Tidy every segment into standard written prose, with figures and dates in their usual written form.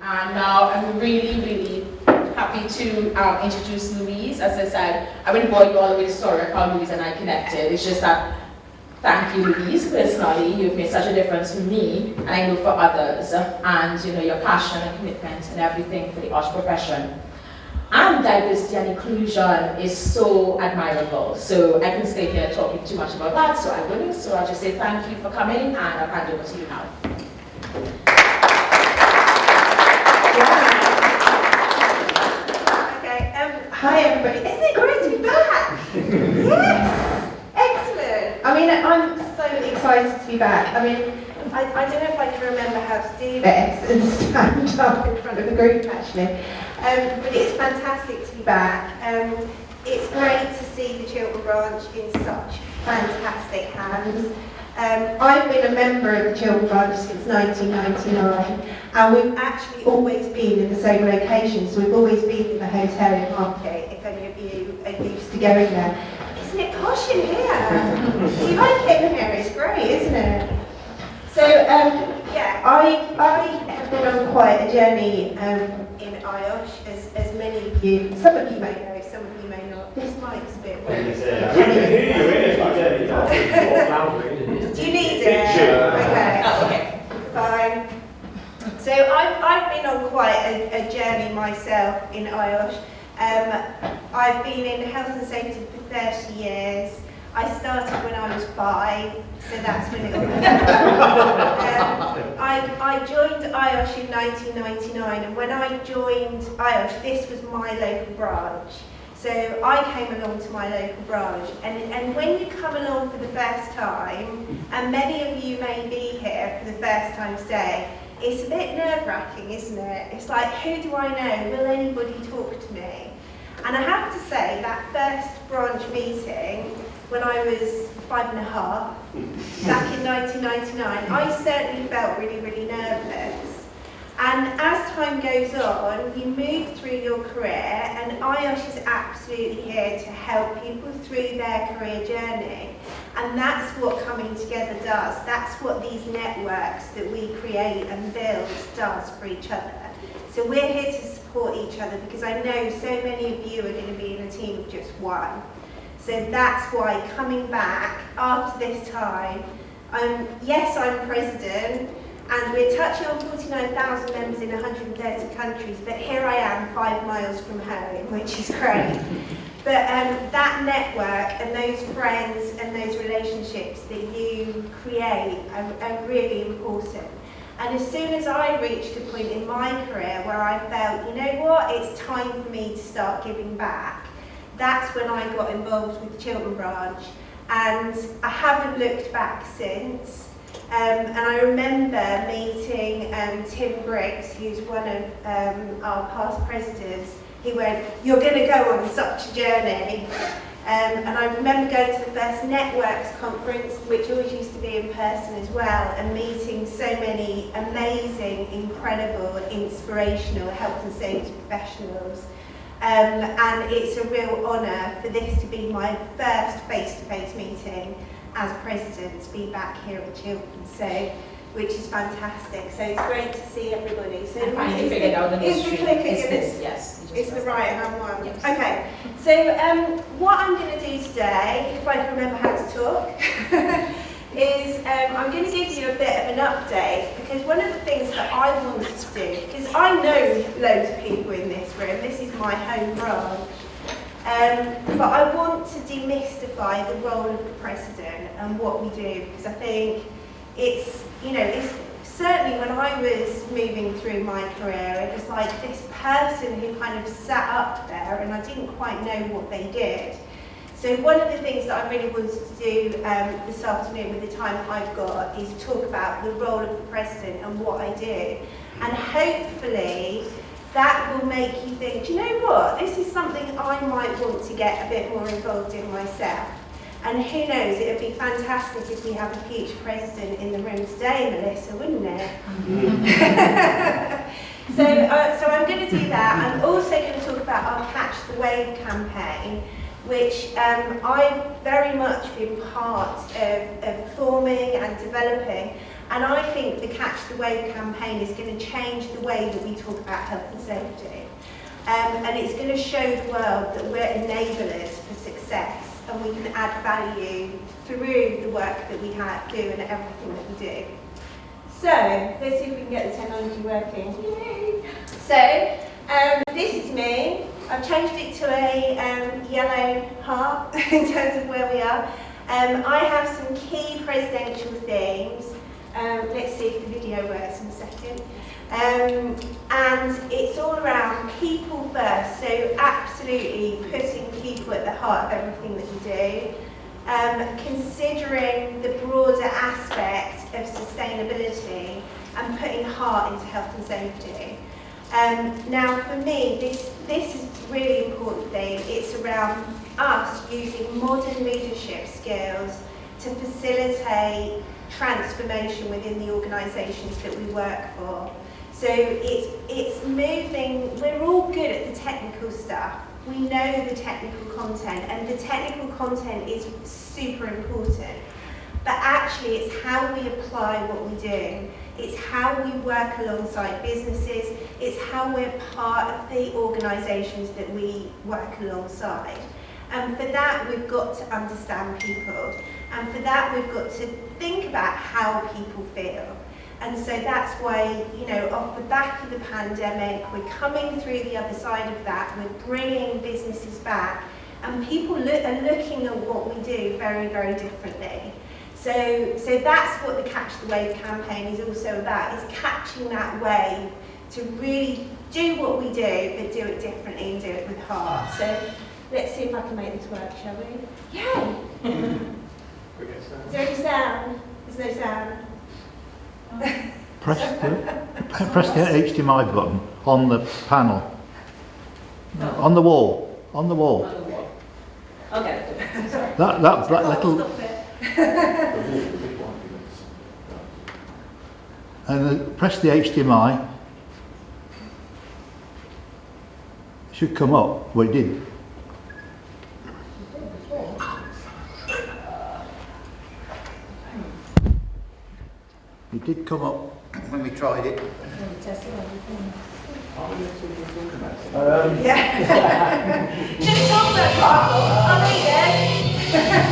And now I'm really, really happy to introduce Louise. As I said, I wouldn't bore you all with the story of how Louise and I connected. It's just that, thank you, Louise, personally. You've made such a difference to me, and I know for others. And you know, your passion and commitment and everything for the IOSH profession. And diversity and inclusion is so admirable. So I can stay here talking too much about that, so I wouldn't. So I'll just say thank you for coming, and I'll hand over to you now. Hi everybody, isn't it great to be back? Yes! Excellent! I mean, I'm so excited to be back. I mean, I don't know if I can remember how to do this and stand up in front of a group actually. But it's fantastic to be back. It's great to see the Chiltern branch in such fantastic hands. I've been a member of the Chiltern branch since 1999, and we've actually always been in the same location, so we've always been in the hotel in Market, if any of you are used to going there. Isn't it posh in here? Do you like it in here? It's great, isn't it? So, yeah, I have been on quite a journey in IOSH, as many of you, some of you may know, some of you may not. This mic's a bit weird. We can hear you, Do you need it? Okay. Oh, okay. Fine. So I've been on quite a journey myself in IOSH. I've been in health and safety for 30 years. I started when I was 5, so that's when it all I joined IOSH in 1999, and when I joined IOSH, this was my local branch. So I came along to my local branch, and when you come along for the first time, and many of you may be here for the first time today, it's a bit nerve-wracking, isn't it? It's like, who do I know? Will anybody talk to me? And I have to say, that first branch meeting, when I was 5 and a half, back in 1999, I certainly felt really, really nervous. And as time goes on, you move through your career, and IOSH is absolutely here to help people through their career journey. And that's what coming together does. That's what these networks that we create and build does for each other. So we're here to support each other, because I know so many of you are going to be in a team of just one. So that's why coming back after this time, yes, I'm president, and we're touching on 49,000 members in 130 countries, but here I am 5 miles from home, which is great. But that network and those friends and those relationships that you create are really important. And as soon as I reached a point in my career where I felt, you know what, it's time for me to start giving back, that's when I got involved with the Chiltern branch. And I haven't looked back since. And I remember meeting Tim Briggs, who's one of our past presidents. He went, "You're going to go on such a journey." And I remember going to the first Networks conference, which always used to be in person as well, and meeting so many amazing, incredible, inspirational health and safety professionals. And it's a real honour for this to be my first face-to-face meeting as president, to be back here at the Chiltern, so, which is fantastic. So it's great to see everybody. So I finally figured out the mystery. It's this, yes. It's the right hand one. Yes. Okay, so what I'm going to do today, if I can remember how to talk, is I'm going to give you a bit of an update, because one of the things that I wanted to do, because I know loads of people in this room, this is my home branch, but I want to demystify the role of the president and what we do, because I think it's, you know, it's certainly when I was moving through my career, it was like this person who kind of sat up there and I didn't quite know what they did. So one of the things that I really wanted to do this afternoon with the time that I've got is talk about the role of the president and what I do. And hopefully that will make you think, do you know what, this is something I might want to get a bit more involved in myself. And who knows, it would be fantastic if we have a future president in the room today, Melissa, wouldn't it? So I'm going to do that. I'm also going to talk about our Catch the Wave campaign, which I've very much been part of forming and developing. And I think the Catch the Wave campaign is going to change the way that we talk about health and safety. And it's going to show the world that we're enablers for success and we can add value through the work that we do and everything that we do. So, let's see if we can get the technology working. Yay! So, this is me. I've changed it to a yellow heart in terms of where we are. I have some key presidential themes. Let's see if the video works in a second. And it's all around people first, so absolutely putting people at the heart of everything that we do. Considering the broader aspect of sustainability and putting heart into health and safety. Now for me, this is a really important thing. It's around us using modern leadership skills to facilitate transformation within the organisations that we work for. So it's moving, we're all good at the technical stuff. We know the technical content, and the technical content is super important. But actually it's how we apply what we do. It's how we work alongside businesses. It's how we're part of the organisations that we work alongside. And for that, we've got to understand people. And for that, we've got to think about how people feel. And so that's why, you know, off the back of the pandemic, we're coming through the other side of that. We're bringing businesses back. And people are looking at what we do very, very differently. So that's what the Catch the Wave campaign is also about, is catching that wave to really do what we do, but do it differently and do it with heart. So let's see if I can make this work, shall we? Yay! Is there any sound? There's no sound. Press the HDMI button on the panel. No. On the wall. On the wall. On the wall. Okay. Sorry. That little. And press the HDMI. It should come up. Well, it didn't. It did come up when we tried it. Yeah. Just talk about Carl. Oh, there you go.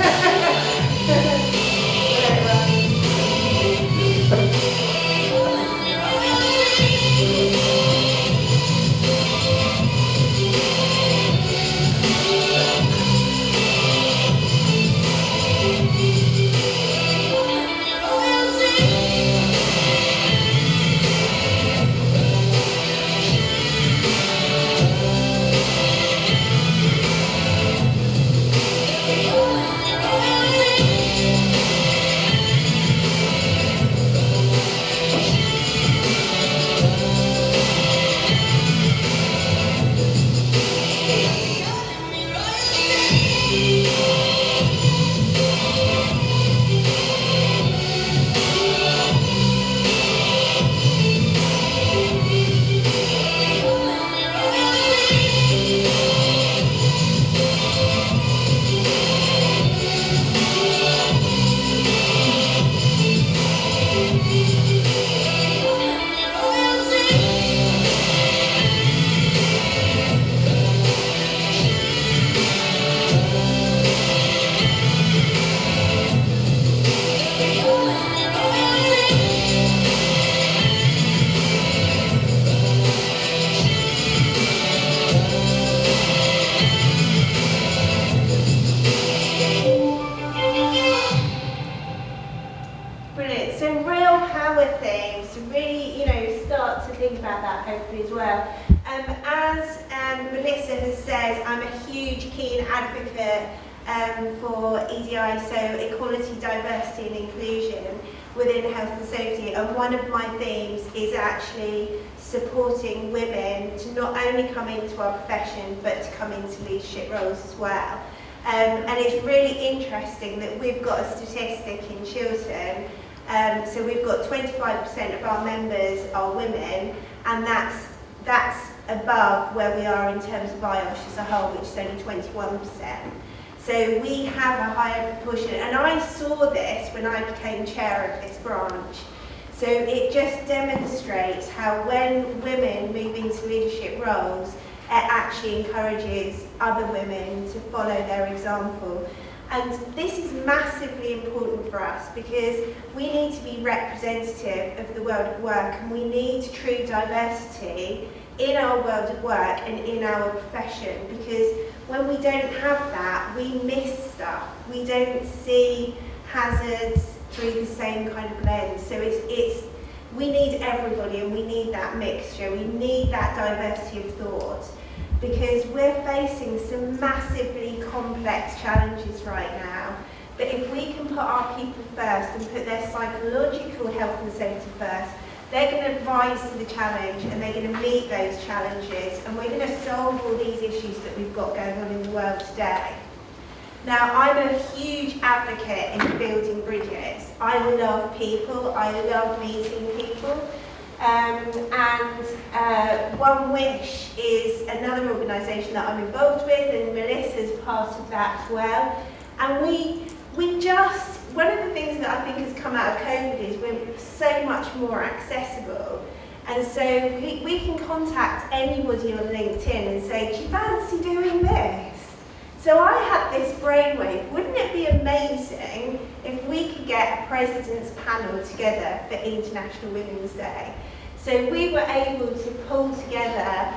Melissa has said, I'm a huge, keen advocate for EDI, so equality, diversity and inclusion within health and safety, and one of my themes is actually supporting women to not only come into our profession but to come into leadership roles as well. And it's really interesting that we've got a statistic in Chiltern, so we've got 25% of our members are women, and that's above where we are in terms of IOSH as a whole, which is only 21%. So we have a higher proportion, and I saw this when I became chair of this branch. So it just demonstrates how when women move into leadership roles, it actually encourages other women to follow their example. And this is massively important for us because we need to be representative of the world of work, and we need true diversity in our world of work and in our profession, because when we don't have that, we miss stuff. We don't see hazards through the same kind of lens. So we need everybody, and we need that mixture. We need that diversity of thought, because we're facing some massively complex challenges right now. But if we can put our people first and put their psychological health and safety first, they're going to rise to the challenge, and they're going to meet those challenges, and we're going to solve all these issues that we've got going on in the world today. Now, I'm a huge advocate in building bridges. I love people, I love meeting people. One Wish is another organisation that I'm involved with, and Melissa's part of that as well. And one of the things that I think has come out of COVID is we're so much more accessible. And so we can contact anybody on LinkedIn and say, do you fancy doing this? So I had this brainwave. Wouldn't it be amazing if we could get a president's panel together for International Women's Day? So we were able to pull together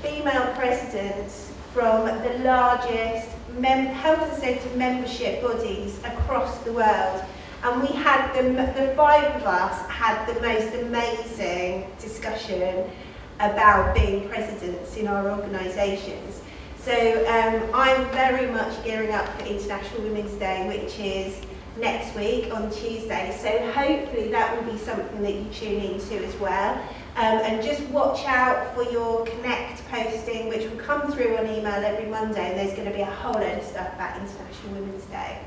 female presidents from the largest health and safety membership bodies across the world. And we had the five of us had the most amazing discussion about being presidents in our organisations. So I'm very much gearing up for International Women's Day, which is next week on Tuesday. So hopefully that will be something that you tune into as well. And just watch out for your Connect posting, which will come through on email every Monday, and there's going to be a whole load of stuff about International Women's Day.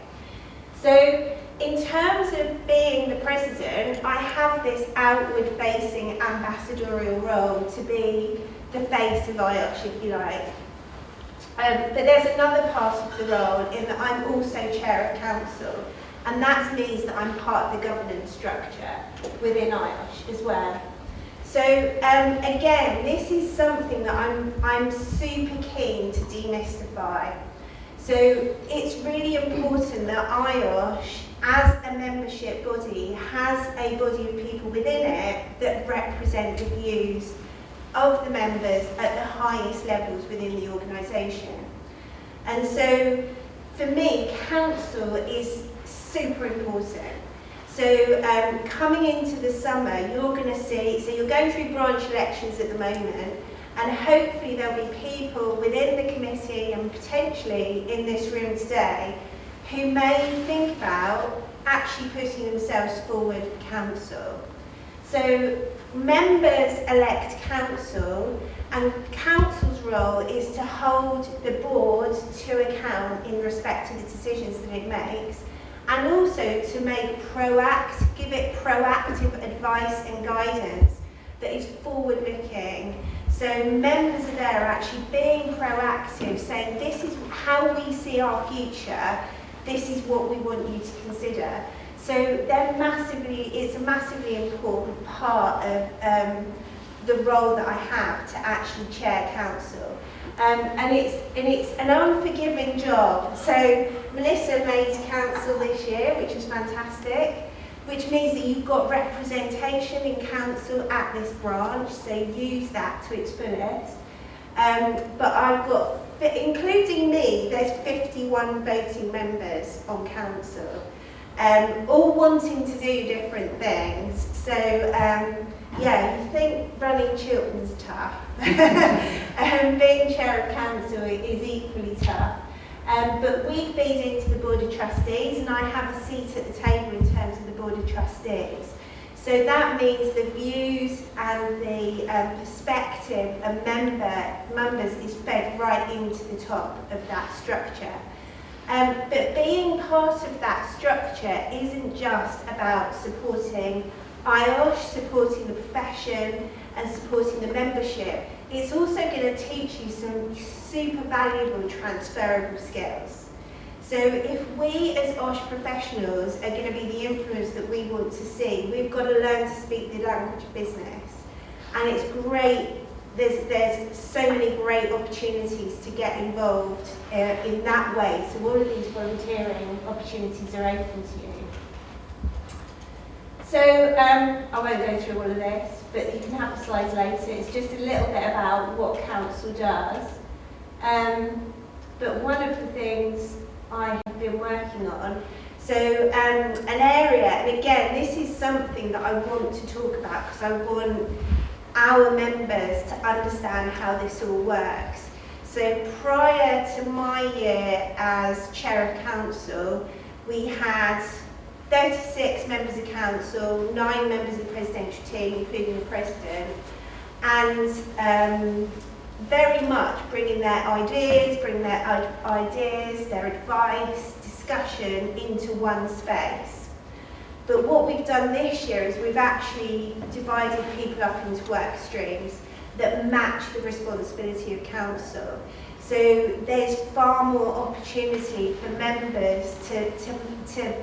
So in terms of being the president, I have this outward-facing ambassadorial role to be the face of IOSH, if you like. But there's another part of the role in that I'm also chair of council, and that means that I'm part of the governance structure within IOSH as well. So again, this is something that I'm super keen to demystify. So it's really important that IOSH, as a membership body, has a body of people within it that represent the views of the members at the highest levels within the organisation. And so for me, council is super important. So coming into the summer, you're going to see, so you're going through branch elections at the moment, and hopefully there'll be people within the committee and potentially in this room today who may think about actually putting themselves forward for council. So members elect council, and council's role is to hold the board to account in respect to the decisions that it makes, and also to give it proactive advice and guidance that is forward-looking. So members are there actually being proactive, saying this is how we see our future, this is what we want you to consider. So it's a massively important part of the role that I have to actually chair council. And it's an unforgiving job. So Melissa made council this year, which was fantastic, which means that you've got representation in council at this branch, so use that to its fullest. But I've got, including me, there's 51 voting members on council, all wanting to do different things. So yeah, you think running Chiltern's tough. Being chair of council is equally tough. But we feed into the Board of Trustees, and I have a seat at the table in terms of the Board of Trustees. So that means the views and the perspective of members is fed right into the top of that structure. But being part of that structure isn't just about supporting IOSH, supporting the profession and supporting the membership. It's also going to teach you some super valuable transferable skills. So if we as IOSH professionals are going to be the influence that we want to see, we've got to learn to speak the language of business. And it's great, there's so many great opportunities to get involved in that way. So all of these volunteering opportunities are open to you. So I won't go through all of this, but you can have the slides later. It's just a little bit about what council does. But one of the things I have been working on, so an area, and again, this is something that I want to talk about because I want our members to understand how this all works. So prior to my year as chair of council, we had 36 members of council, 9 members of the presidential team, including the president, and very much bringing their ideas, their advice, discussion into one space. But what we've done this year is we've actually divided people up into work streams that match the responsibility of council. So there's far more opportunity for members to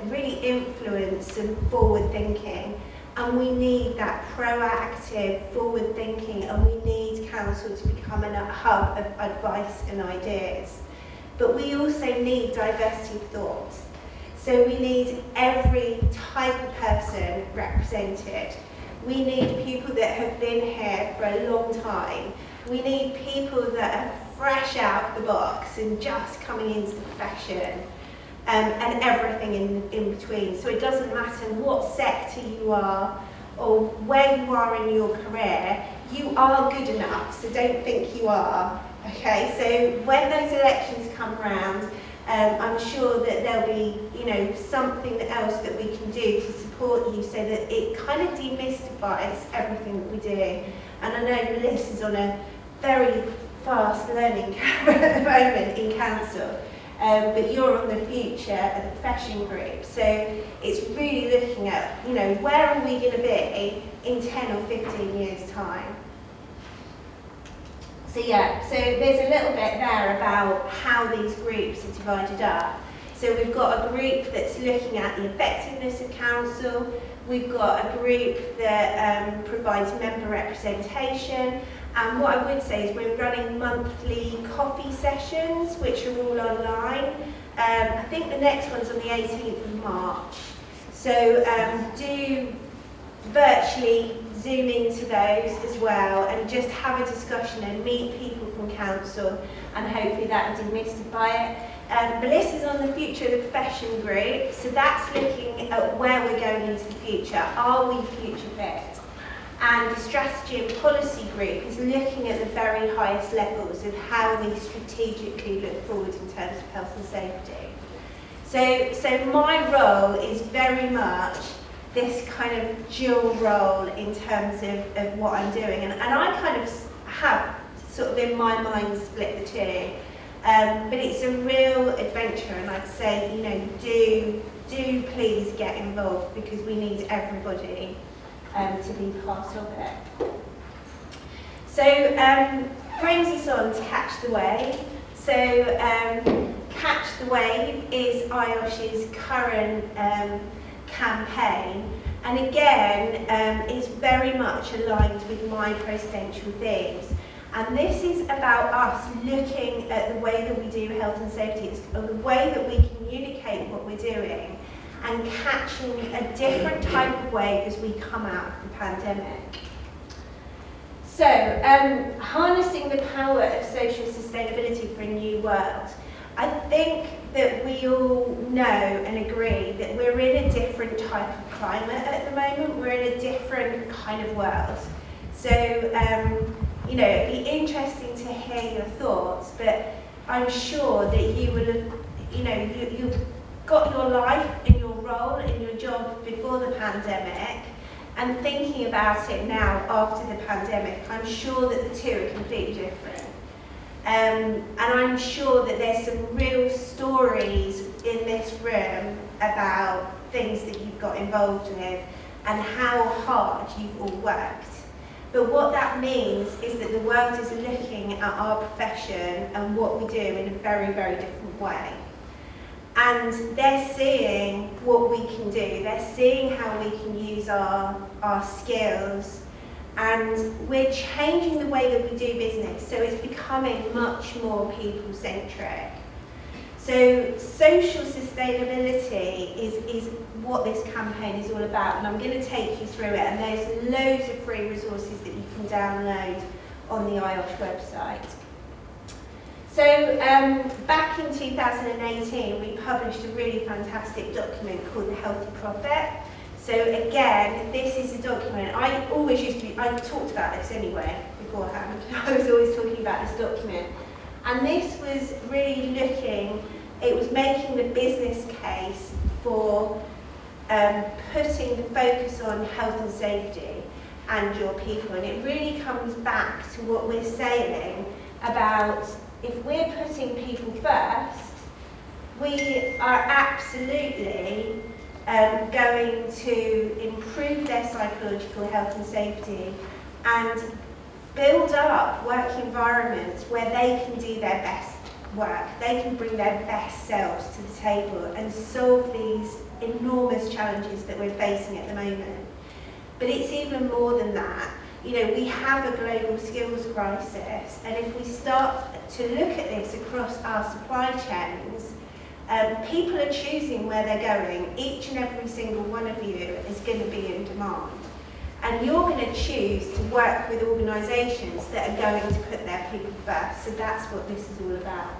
really influence and forward thinking. And we need that proactive forward thinking, and we need council to become a hub of advice and ideas. But we also need diversity of thought. So we need every type of person represented. We need people that have been here for a long time. We need people that are fresh out the box and just coming into the profession. And everything in between. So it doesn't matter what sector you are or where you are in your career, you are good enough, so don't think you are. Okay, so when those elections come around, I'm sure that there'll be, something else that we can do to support you so that it kind of demystifies everything that we do. And I know Liz is on a very fast learning curve at the moment in council. But you're on the future of the profession group, so it's really looking at, where are we going to be in 10 or 15 years' time? So so there's a little bit there about how these groups are divided up. So we've got a group that's looking at the effectiveness of council, we've got a group that provides member representation. And what I would say is we're running monthly coffee sessions, which are all online. I think the next one's on the 18th of March. So do virtually Zoom into those as well and just have a discussion and meet people from council, and hopefully that will demystify it. Melissa's on the Future of the Profession group, so that's looking at where we're going into the future. Are we future fit? And the strategy and policy group is looking at the very highest levels of how we strategically look forward in terms of health and safety. So my role is very much this kind of dual role in terms of what I'm doing. And I kind of have sort of in my mind split the two. But it's a real adventure, and I'd say, do please get involved because we need everybody to be part of it. So brings us on to Catch the Wave. So Catch the Wave is IOSH's current campaign, and again is very much aligned with my presidential themes. And this is about us looking at the way that we do health and safety, it's the way that we communicate what we're doing, and catching a different type of wave as we come out of the pandemic. So, harnessing the power of social sustainability for a new world. I think that we all know and agree that we're in a different type of climate at the moment. We're in a different kind of world. So, it'd be interesting to hear your thoughts, but I'm sure that you will have, you've got your life and your role and your job before the pandemic, and thinking about it now after the pandemic, I'm sure that the two are completely different. And I'm sure that there's some real stories in this room about things that you've got involved with and how hard you've all worked. But what that means is that the world is looking at our profession and what we do in a very, very different way. And they're seeing what we can do. They're seeing how we can use our skills. And we're changing the way that we do business. So it's becoming much more people-centric. So social sustainability is what this campaign is all about. And I'm going to take you through it. And there's loads of free resources that you can download on the IOSH website. So back in 2018, we published a really fantastic document called The Healthy Profit. So again, this is a document, I talked about this anyway beforehand. I was always talking about this document. And this was really it was making the business case for putting the focus on health and safety and your people. And it really comes back to what we're saying about if we're putting people first, we are absolutely going to improve their psychological health and safety and build up work environments where they can do their best work. They can bring their best selves to the table and solve these enormous challenges that we're facing at the moment. But it's even more than that. You know, we have a global skills crisis, and if we start to look at this across our supply chains, people are choosing where they're going. Each and every single one of you is going to be in demand. And you're going to choose to work with organisations that are going to put their people first. So that's what this is all about.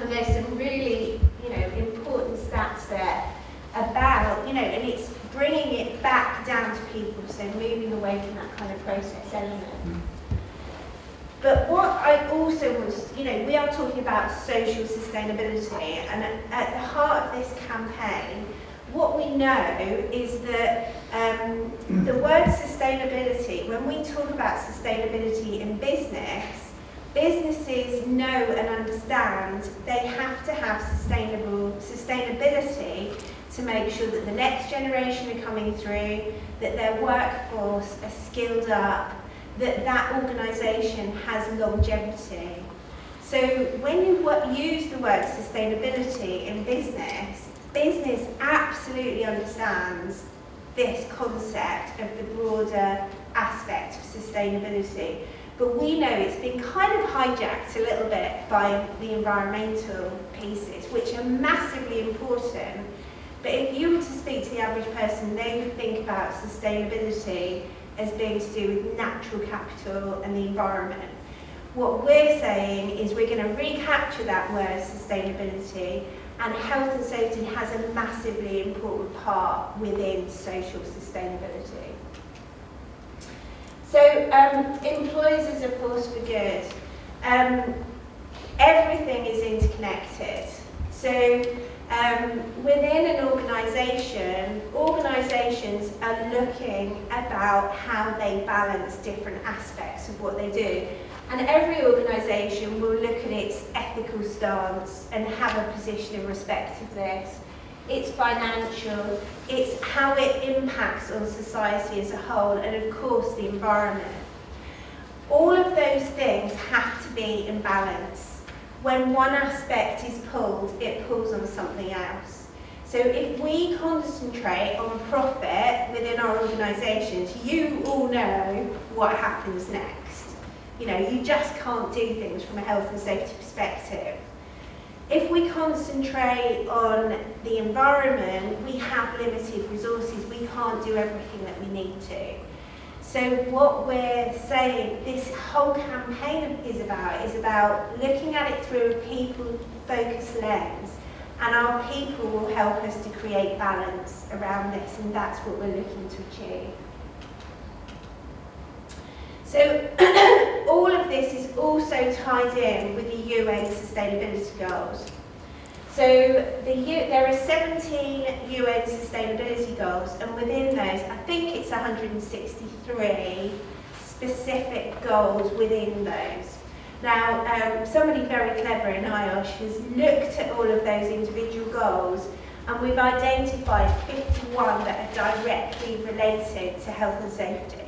And there's some really, important stats there about, and it's bringing it back down to people, so moving away from that kind of process element. But what I also was, we are talking about social sustainability, and at the heart of this campaign, what we know is that the word sustainability, when we talk about sustainability in business, businesses know and understand they have to have sustainability to make sure that the next generation are coming through, that their workforce are skilled up, that organisation has longevity. So when you use the word sustainability in business, business absolutely understands this concept of the broader aspect of sustainability. But we know it's been kind of hijacked a little bit by the environmental pieces, which are massively important. But if you were to speak to the average person, they would think about sustainability as being to do with natural capital and the environment. What we're saying is we're going to recapture that word sustainability, and health and safety has a massively important part within social sustainability. So employees as a force for good. Everything is interconnected. So within an organisation, organisations are looking about how they balance different aspects of what they do. And every organisation will look at its ethical stance and have a position in respect of this. It's financial, it's how it impacts on society as a whole, and of course the environment. All of those things have to be in balance. When one aspect is pulled, it pulls on something else. So if we concentrate on profit within our organisations, you all know what happens next. You just can't do things from a health and safety perspective. If we concentrate on the environment, we have limited resources. We can't do everything that we need to. So what we're saying this whole campaign is about looking at it through a people-focused lens, and our people will help us to create balance around this, and that's what we're looking to achieve. So all of this is also tied in with the UN Sustainability Goals. So there are 17 UN Sustainability Goals, and within those, I think it's 163 specific goals within those. Now, somebody very clever in IOSH has looked at all of those individual goals, and we've identified 51 that are directly related to health and safety.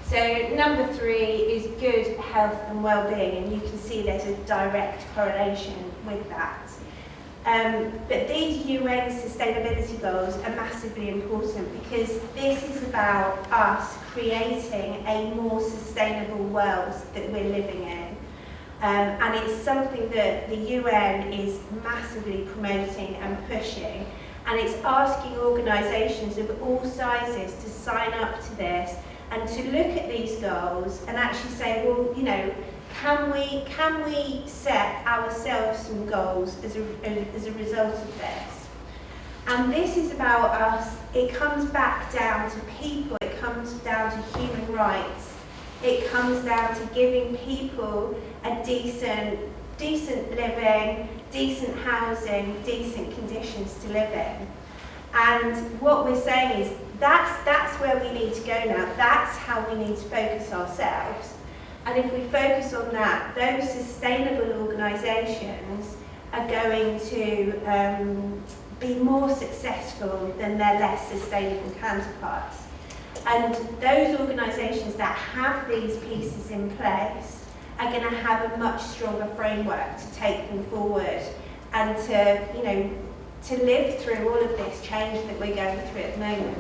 So number 3 is good health and well-being, and you can see there's a direct correlation with that. But these UN sustainability goals are massively important because this is about us creating a more sustainable world that we're living in. And it's something that the UN is massively promoting and pushing. And it's asking organisations of all sizes to sign up to this and to look at these goals and actually say, well, you know, can we set ourselves some goals as a result of this? And this is about us, it comes back down to people, it comes down to human rights, it comes down to giving people a decent living, decent housing, decent conditions to live in. And what we're saying is that's where we need to go now, that's how we need to focus ourselves. And if we focus on that, those sustainable organisations are going to be more successful than their less sustainable counterparts. And those organisations that have these pieces in place are going to have a much stronger framework to take them forward and to, you know, to live through all of this change that we're going through at the moment.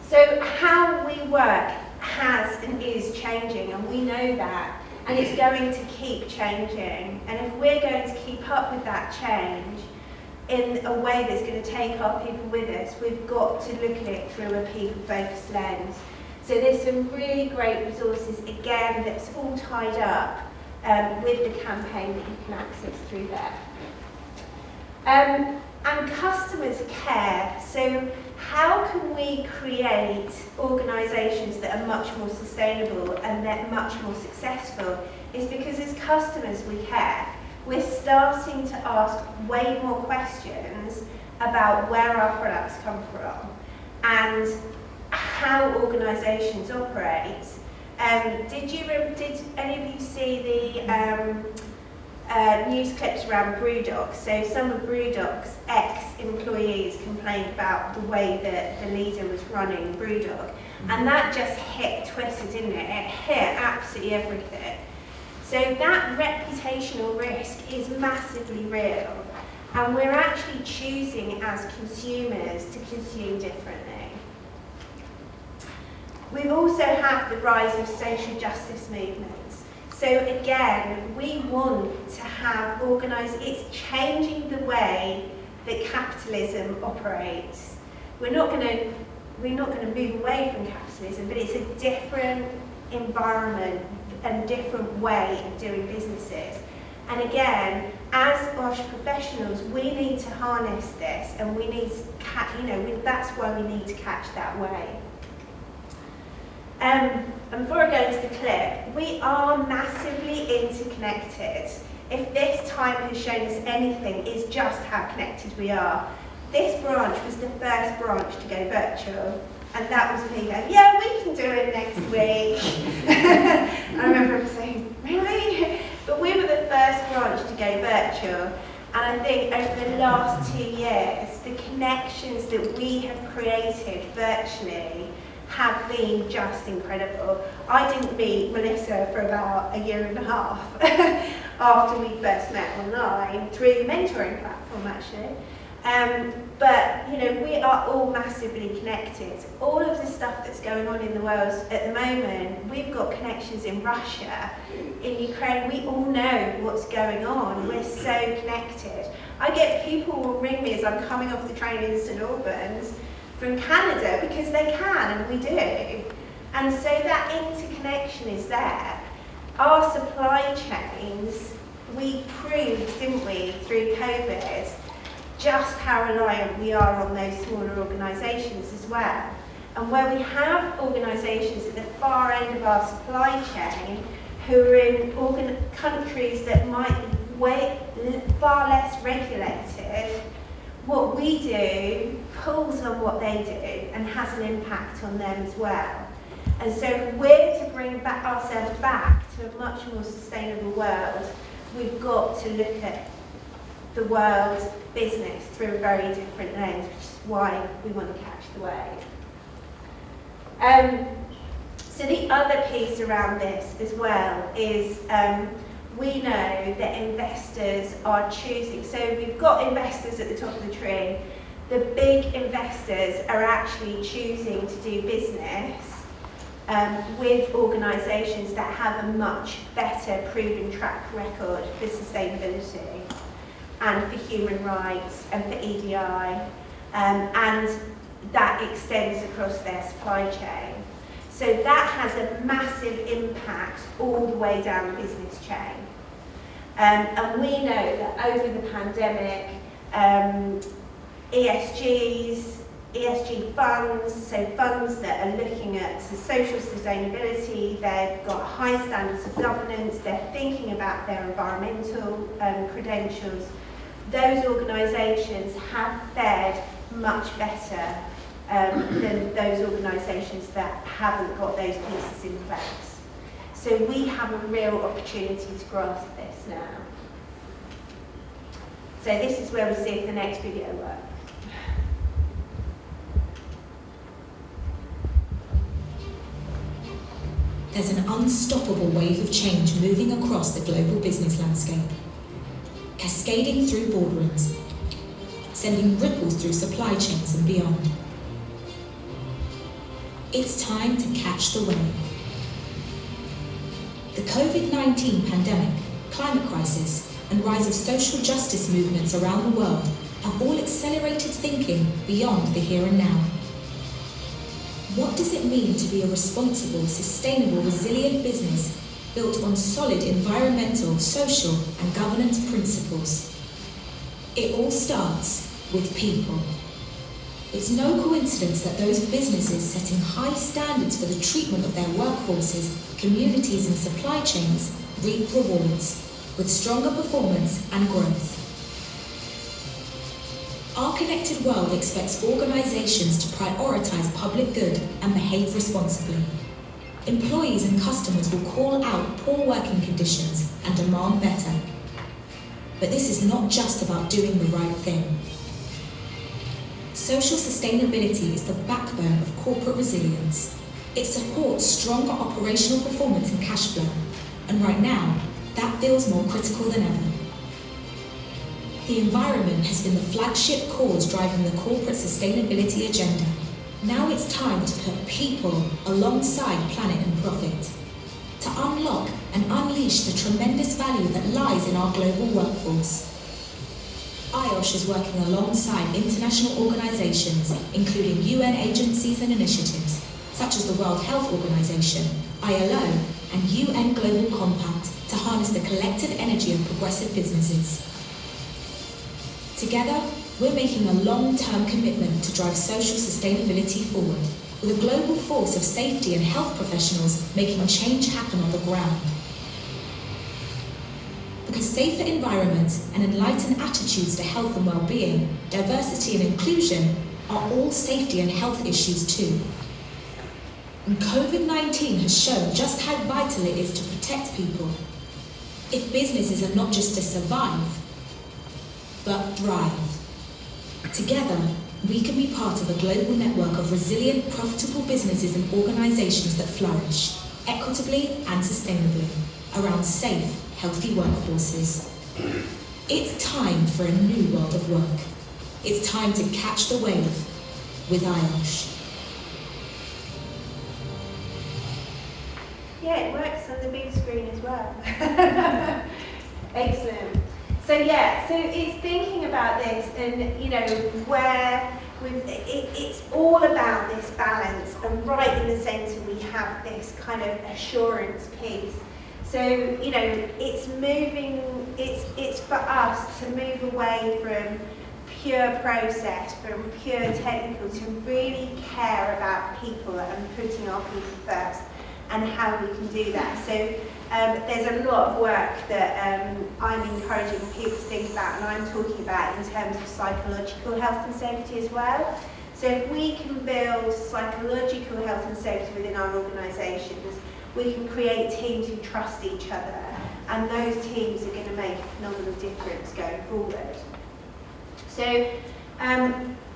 So how we work has and is changing, and we know that, and it's going to keep changing. And if we're going to keep up with that change in a way that's going to take our people with us, we've got to look at it through a people-focused lens. So there's some really great resources, again, that's all tied up with the campaign that you can access through there. And customers care, so how can we create organisations that are much more sustainable and that much more successful is because as customers we care. We're starting to ask way more questions about where our products come from and how organisations operate. Did any of you see the news clips around Brewdog? So some of Brewdog's ex-employees complained about the way that the leader was running Brewdog. And that just hit Twitter, didn't it? It hit absolutely everything. So that reputational risk is massively real. And we're actually choosing as consumers to consume differently. We've also had the rise of social justice movements. So again, we want to have it's changing the way that capitalism operates. We're not going to move away from capitalism, but it's a different environment and different way of doing businesses. And again, as IOSH professionals, we need to harness this, and we need to that's why we need to catch that wave. And before I go into the clip, we are massively interconnected. If this time has shown us anything, it's just how connected we are. This branch was the first branch to go virtual, and that was me going, yeah, we can do it next week. I remember saying, really? But we were the first branch to go virtual, and I think over the last 2 years, the connections that we have created virtually have been just incredible. I didn't meet Melissa for about 1.5 years after we first met online through the mentoring platform, actually. But we are all massively connected. All of the stuff that's going on in the world at the moment, we've got connections in Russia, in Ukraine. We all know what's going on. We're so connected. I get people who ring me as I'm coming off the train in St Albans from Canada because they can, and we do. And so that interconnection is there. Our supply chains, we proved, didn't we, through COVID, just how reliant we are on those smaller organisations as well. And where we have organisations at the far end of our supply chain who are in countries that might be far less regulated, what we do pulls on what they do and has an impact on them as well. And so if we're to bring ourselves back to a much more sustainable world, we've got to look at the world's business through a very different lens, which is why we want to catch the wave. So the other piece around this as well is we know that investors are choosing. So we've got investors at the top of the tree. The big investors are actually choosing to do business with organisations that have a much better proven track record for sustainability and for human rights and for EDI, and that extends across their supply chain. So that has a massive impact all the way down the business chain. And we know that over the pandemic, ESG funds, so funds that are looking at social sustainability, they've got high standards of governance, they're thinking about their environmental credentials, those organisations have fared much better than those organisations that haven't got those pieces in place. So we have a real opportunity to grasp this now. So this is where we see if the next video works. There's an unstoppable wave of change moving across the global business landscape, cascading through boardrooms, sending ripples through supply chains and beyond. It's time to catch the wave. The COVID-19 pandemic, climate crisis, and rise of social justice movements around the world have all accelerated thinking beyond the here and now. What does it mean to be a responsible, sustainable, resilient business built on solid environmental, social, and governance principles? It all starts with people. It's no coincidence that those businesses setting high standards for the treatment of their workforces, communities, and supply chains reap rewards with stronger performance and growth. Our connected world expects organisations to prioritise public good and behave responsibly. Employees and customers will call out poor working conditions and demand better. But this is not just about doing the right thing. Social sustainability is the backbone of corporate resilience. It supports stronger operational performance and cash flow, and right now, that feels more critical than ever. The environment has been the flagship cause driving the corporate sustainability agenda. Now it's time to put people alongside planet and profit, to unlock and unleash the tremendous value that lies in our global workforce. IOSH is working alongside international organisations, including UN agencies and initiatives, such as the World Health Organization, ILO, and UN Global Compact to harness the collective energy of progressive businesses. Together, we're making a long-term commitment to drive social sustainability forward, with a global force of safety and health professionals making change happen on the ground. Because safer environments and enlightened attitudes to health and well-being, diversity and inclusion are all safety and health issues too. And COVID-19 has shown just how vital it is to protect people. If businesses are not just to survive, but thrive. Together, we can be part of a global network of resilient, profitable businesses and organisations that flourish, equitably and sustainably, around safe, healthy workforces. It's time for a new world of work. It's time to catch the wave with IOSH. Yeah, it works on the big screen as well. Excellent. So it's thinking about this, and where it's all about this balance, and right in the centre we have this kind of assurance piece. So it's moving. It's for us to move away from pure process, from pure technical, to really care about people and putting our people first, and how we can do that. So there's a lot of work that I'm encouraging people to think about, and I'm talking about in terms of psychological health and safety as well. So if we can build psychological health and safety within our organisations, we can create teams who trust each other, and those teams are going to make a phenomenal difference going forward. So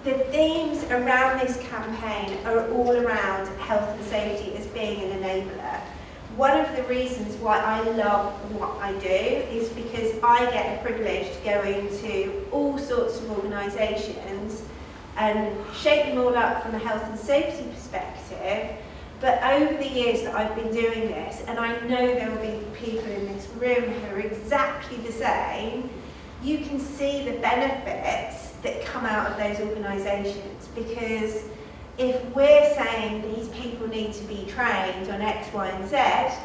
the themes around this campaign are all around health and safety as being an enabler. one of the reasons why I love what I do is because I get the privilege to go into all sorts of organisations and shake them all up from a health and safety perspective. But over the years that I've been doing this, and I know there will be people in this room who are exactly the same, you can see the benefits that come out of those organisations. Because if we're saying these people need to be trained on X, Y, and Z,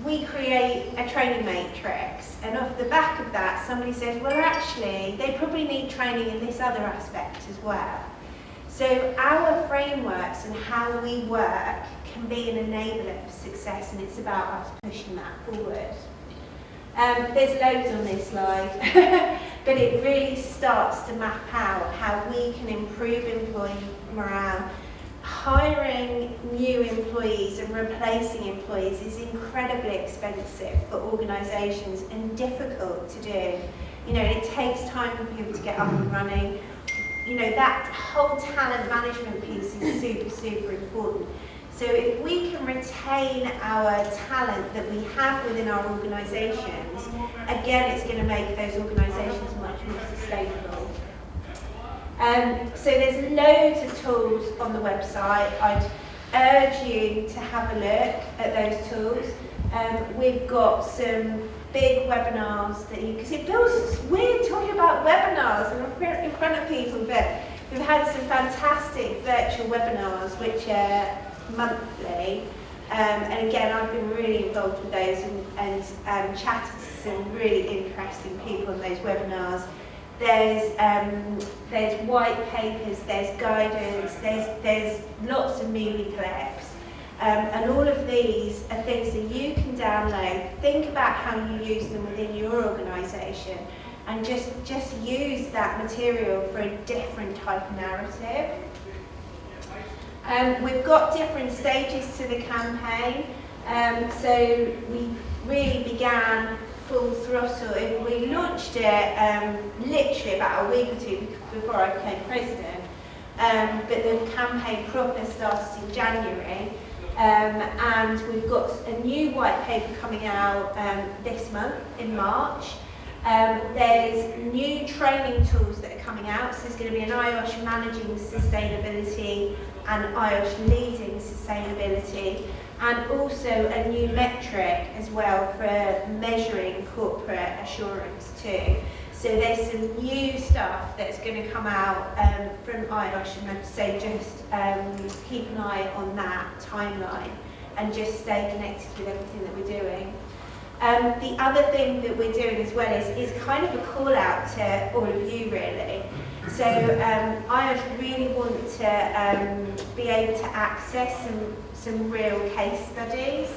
we create a training matrix, and off the back of that, somebody says, well, actually, they probably need training in this other aspect as well. So our frameworks and how we work can be an enabler for success, and it's about us pushing that forward. There's loads on this slide, but it really starts to map out how we can improve employee morale. Hiring new employees and replacing employees is incredibly expensive for organisations and difficult to do. You know, it takes time for people to get up and running. You know, that whole talent management piece is super, super important. So if we can retain our talent that we have within our organisations, again, it's going to make those organisations much more sustainable. So there's loads of tools on the website. I'd urge you to have a look at those tools. We've got some big webinars that you, because it feels weird talking about webinars in front of people, but we've had some fantastic virtual webinars which are monthly. And again, I've been really involved with those and chatted to some really interesting people on those webinars. There's white papers, there's guidance, there's lots of movie clips, and all of these are things that you can download. Think about how you use them within your organisation, and just use that material for a different type of narrative. We've got different stages to the campaign, so we really began full throttle. We launched it literally about a week or two before I became president, but the campaign proper started in January, and we've got a new white paper coming out this month in March. There's new training tools that are coming out, so there's going to be an IOSH managing sustainability and IOSH leading sustainability, and also a new metric as well for measuring corporate assurance too. So there's some new stuff that's going to come out from IOSH, and I'd say just keep an eye on that timeline and just stay connected with everything that we're doing. The other thing that we're doing as well is kind of a call out to all of you really. So IOSH really want to be able to access some real case studies.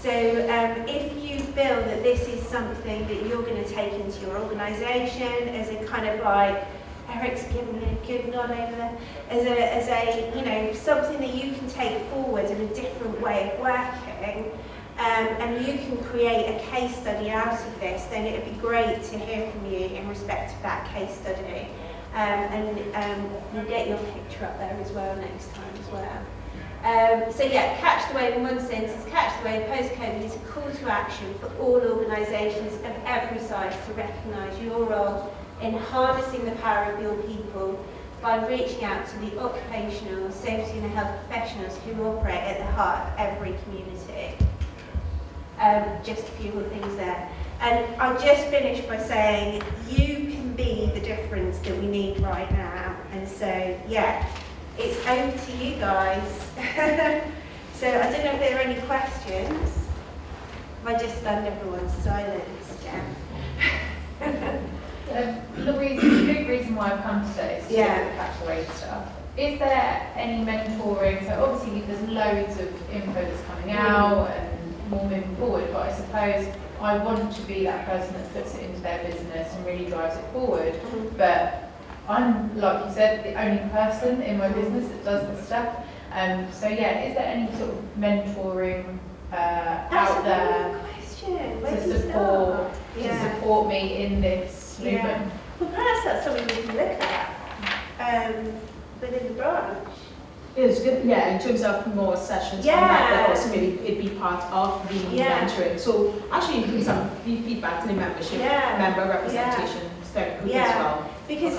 So if you feel that this is something that you're going to take into your organisation as a kind of like, Eric's giving me a good nod over there, as a you know, something that you can take forward in a different way of working, and you can create a case study out of this, then it would be great to hear from you in respect of that case study. And we'll get your picture up there as well next time as well. So yeah, Catch the Wave in one sentence. Catch the Wave post-COVID is a call to action for all organisations of every size to recognise your role in harnessing the power of your people by reaching out to the occupational safety and health professionals who operate at the heart of every community. Just a few more things there. And I just finished by saying you can be the difference that we need right now. And so, yeah, it's over to you guys. So I don't know if there are any questions. Have I just stunned everyone's silence, Jen? Louise, the big reason why I've come today is to do with the Catch the Wave stuff. Is there any mentoring? So obviously there's loads of info that's coming out and more moving forward, but I suppose I want to be that person that puts it into their business and really drives it forward. But I'm, like you said, the only person in my business that does this stuff. So yeah, is there any sort of mentoring out there to support me in this movement? Well, perhaps that's something we can look at within the branch. It's good, yeah, in terms of more sessions on that, but also maybe it'd be part of the mentoring. So actually you give some feedback to the membership, member representation, it's very good as well. Because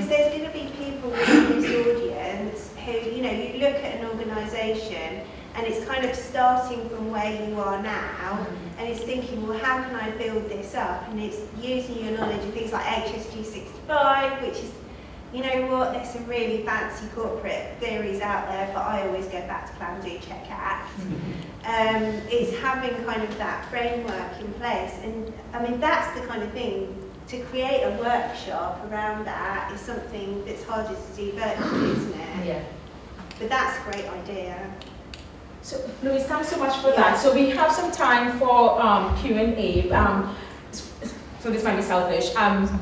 there's going to be people within this audience who, you know, you look at an organisation and it's kind of starting from where you are now, and it's thinking, well, how can I build this up? And it's using your knowledge of things like HSG 65, which is, you know what, there's some really fancy corporate theories out there, but I always go back to plan, do, check, act. It's having kind of that framework in place, and I mean, that's the kind of thing, to create a workshop around that is something that's harder to do virtually, isn't it? Yeah. But that's a great idea. So, Louise, thanks so much for that. So we have some time for Q&A. So this might be selfish.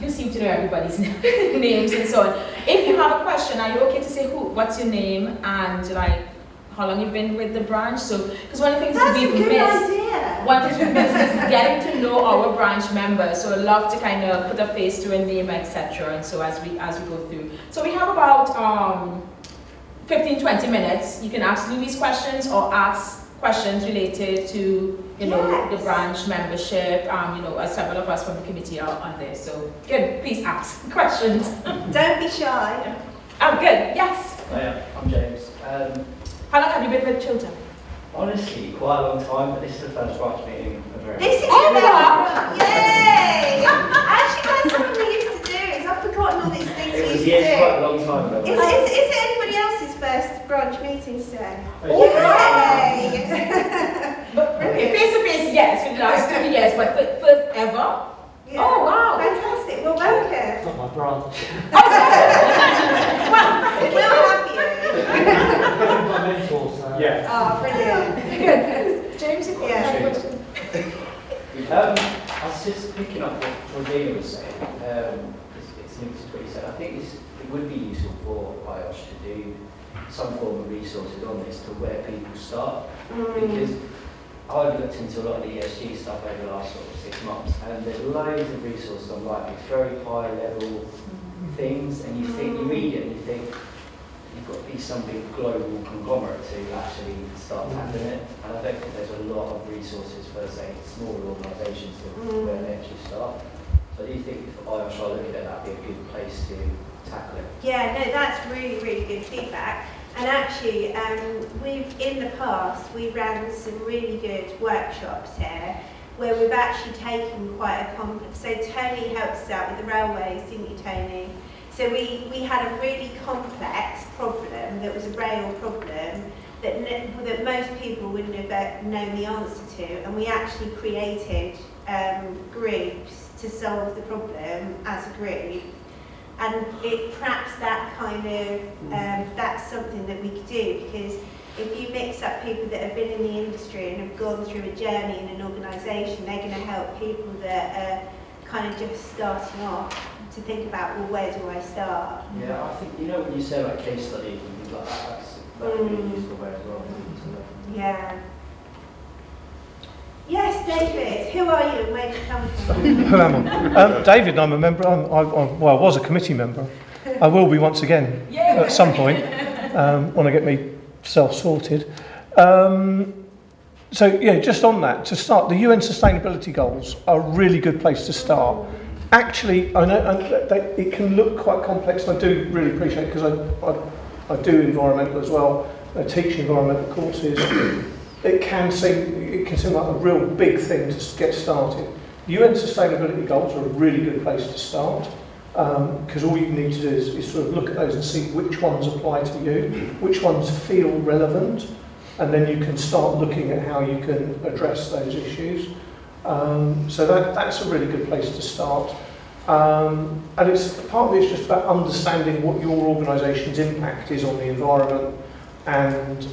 You seem to know everybody's names and so on. If you have a question, are you okay to say what's your name and like how long you've been with the branch? So, because one of the things we've missed, one thing we've missed is getting to know our branch members. So I'd love to kind of put a face to a name, etc. And so as we go through. So we have about 15-20 minutes. You can ask Louise questions or ask questions related to, you know, the branch membership. You know, several of us from the committee are on there. So good, please ask questions. Don't be shy. Oh, good. Yes. Hi, I'm James. How long have you been with Chiltern? Honestly, quite a long time, but this is the first branch meeting of very. This is yay! Actually, that's something we used to do. I've forgotten all these things we used to do. Quite a long time ago. Is it anybody else's first branch meeting today? Oh, Yay! Okay, face to face, yes, for the last 2 years, but first ever. Yeah. Oh wow! Fantastic. Well, welcome. Not my branch. We'll have you. My mentor, so. Yeah. Oh, brilliant. James, you've got a question? I was just picking up what Georgina was saying. It's linked to what you said. I think it would be useful for IOSH to do some form of resources on this to where people start. Because I've looked into a lot of the ESG stuff over the last sort of 6 months, and there's loads of resources online with very high level things, and you read it and you think, you've got to be some big global conglomerate to actually start tackling it. And I don't think there's a lot of resources for, say, smaller organisations where they actually start. So do you think if IOSH are looking at that, would be a good place to tackle it? Yeah, no, that's really, really good feedback. And actually, in the past, we've ran some really good workshops here where we've actually taken quite a complex. So Tony helped us out with the railways, didn't you, Tony? So we had a really complex problem that was a rail problem that most people wouldn't have known the answer to, and we actually created groups to solve the problem as a group. And perhaps that kind of, that's something that we could do, because if you mix up people that have been in the industry and have gone through a journey in an organisation, they're going to help people that are kind of just starting off to think about, well, where do I start? Yeah, I think, you know, when you say like case studies and things like that, that would be a useful way as well. Yeah. Yes, David, who are you and where do you come from? Who am I? David, I'm a member, I was a committee member. I will be once again at some point, when I get myself sorted. So yeah, just on that, to start, the UN Sustainability Goals are a really good place to start. Actually, I know it can look quite complex, and I do really appreciate it, because I do environmental as well. I teach environmental courses. It can seem like a real big thing to get started. UN Sustainability Goals are a really good place to start, because all you need to do is sort of look at those and see which ones apply to you, which ones feel relevant, and then you can start looking at how you can address those issues. So that's a really good place to start. And it's partly it's just about understanding what your organisation's impact is on the environment and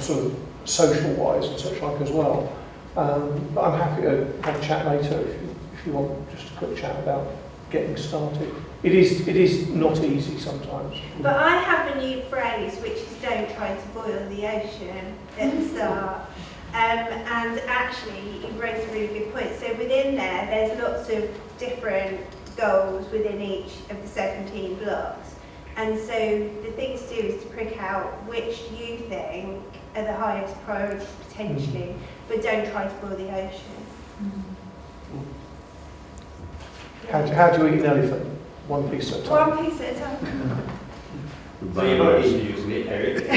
sort of social-wise and such like as well. But I'm happy to have a chat later if you want just a quick chat about getting started. It is not easy sometimes. But I have a new phrase, which is don't try to boil the ocean at the start. And actually, you raised a really good point. So within there's lots of different goals within each of the 17 blocks. And so the thing to do is to prick out which you think are the highest priorities potentially, but don't try to boil the ocean. How do you eat an elephant? One piece at a time. One piece at a time. So you've already introduced me, Eric. I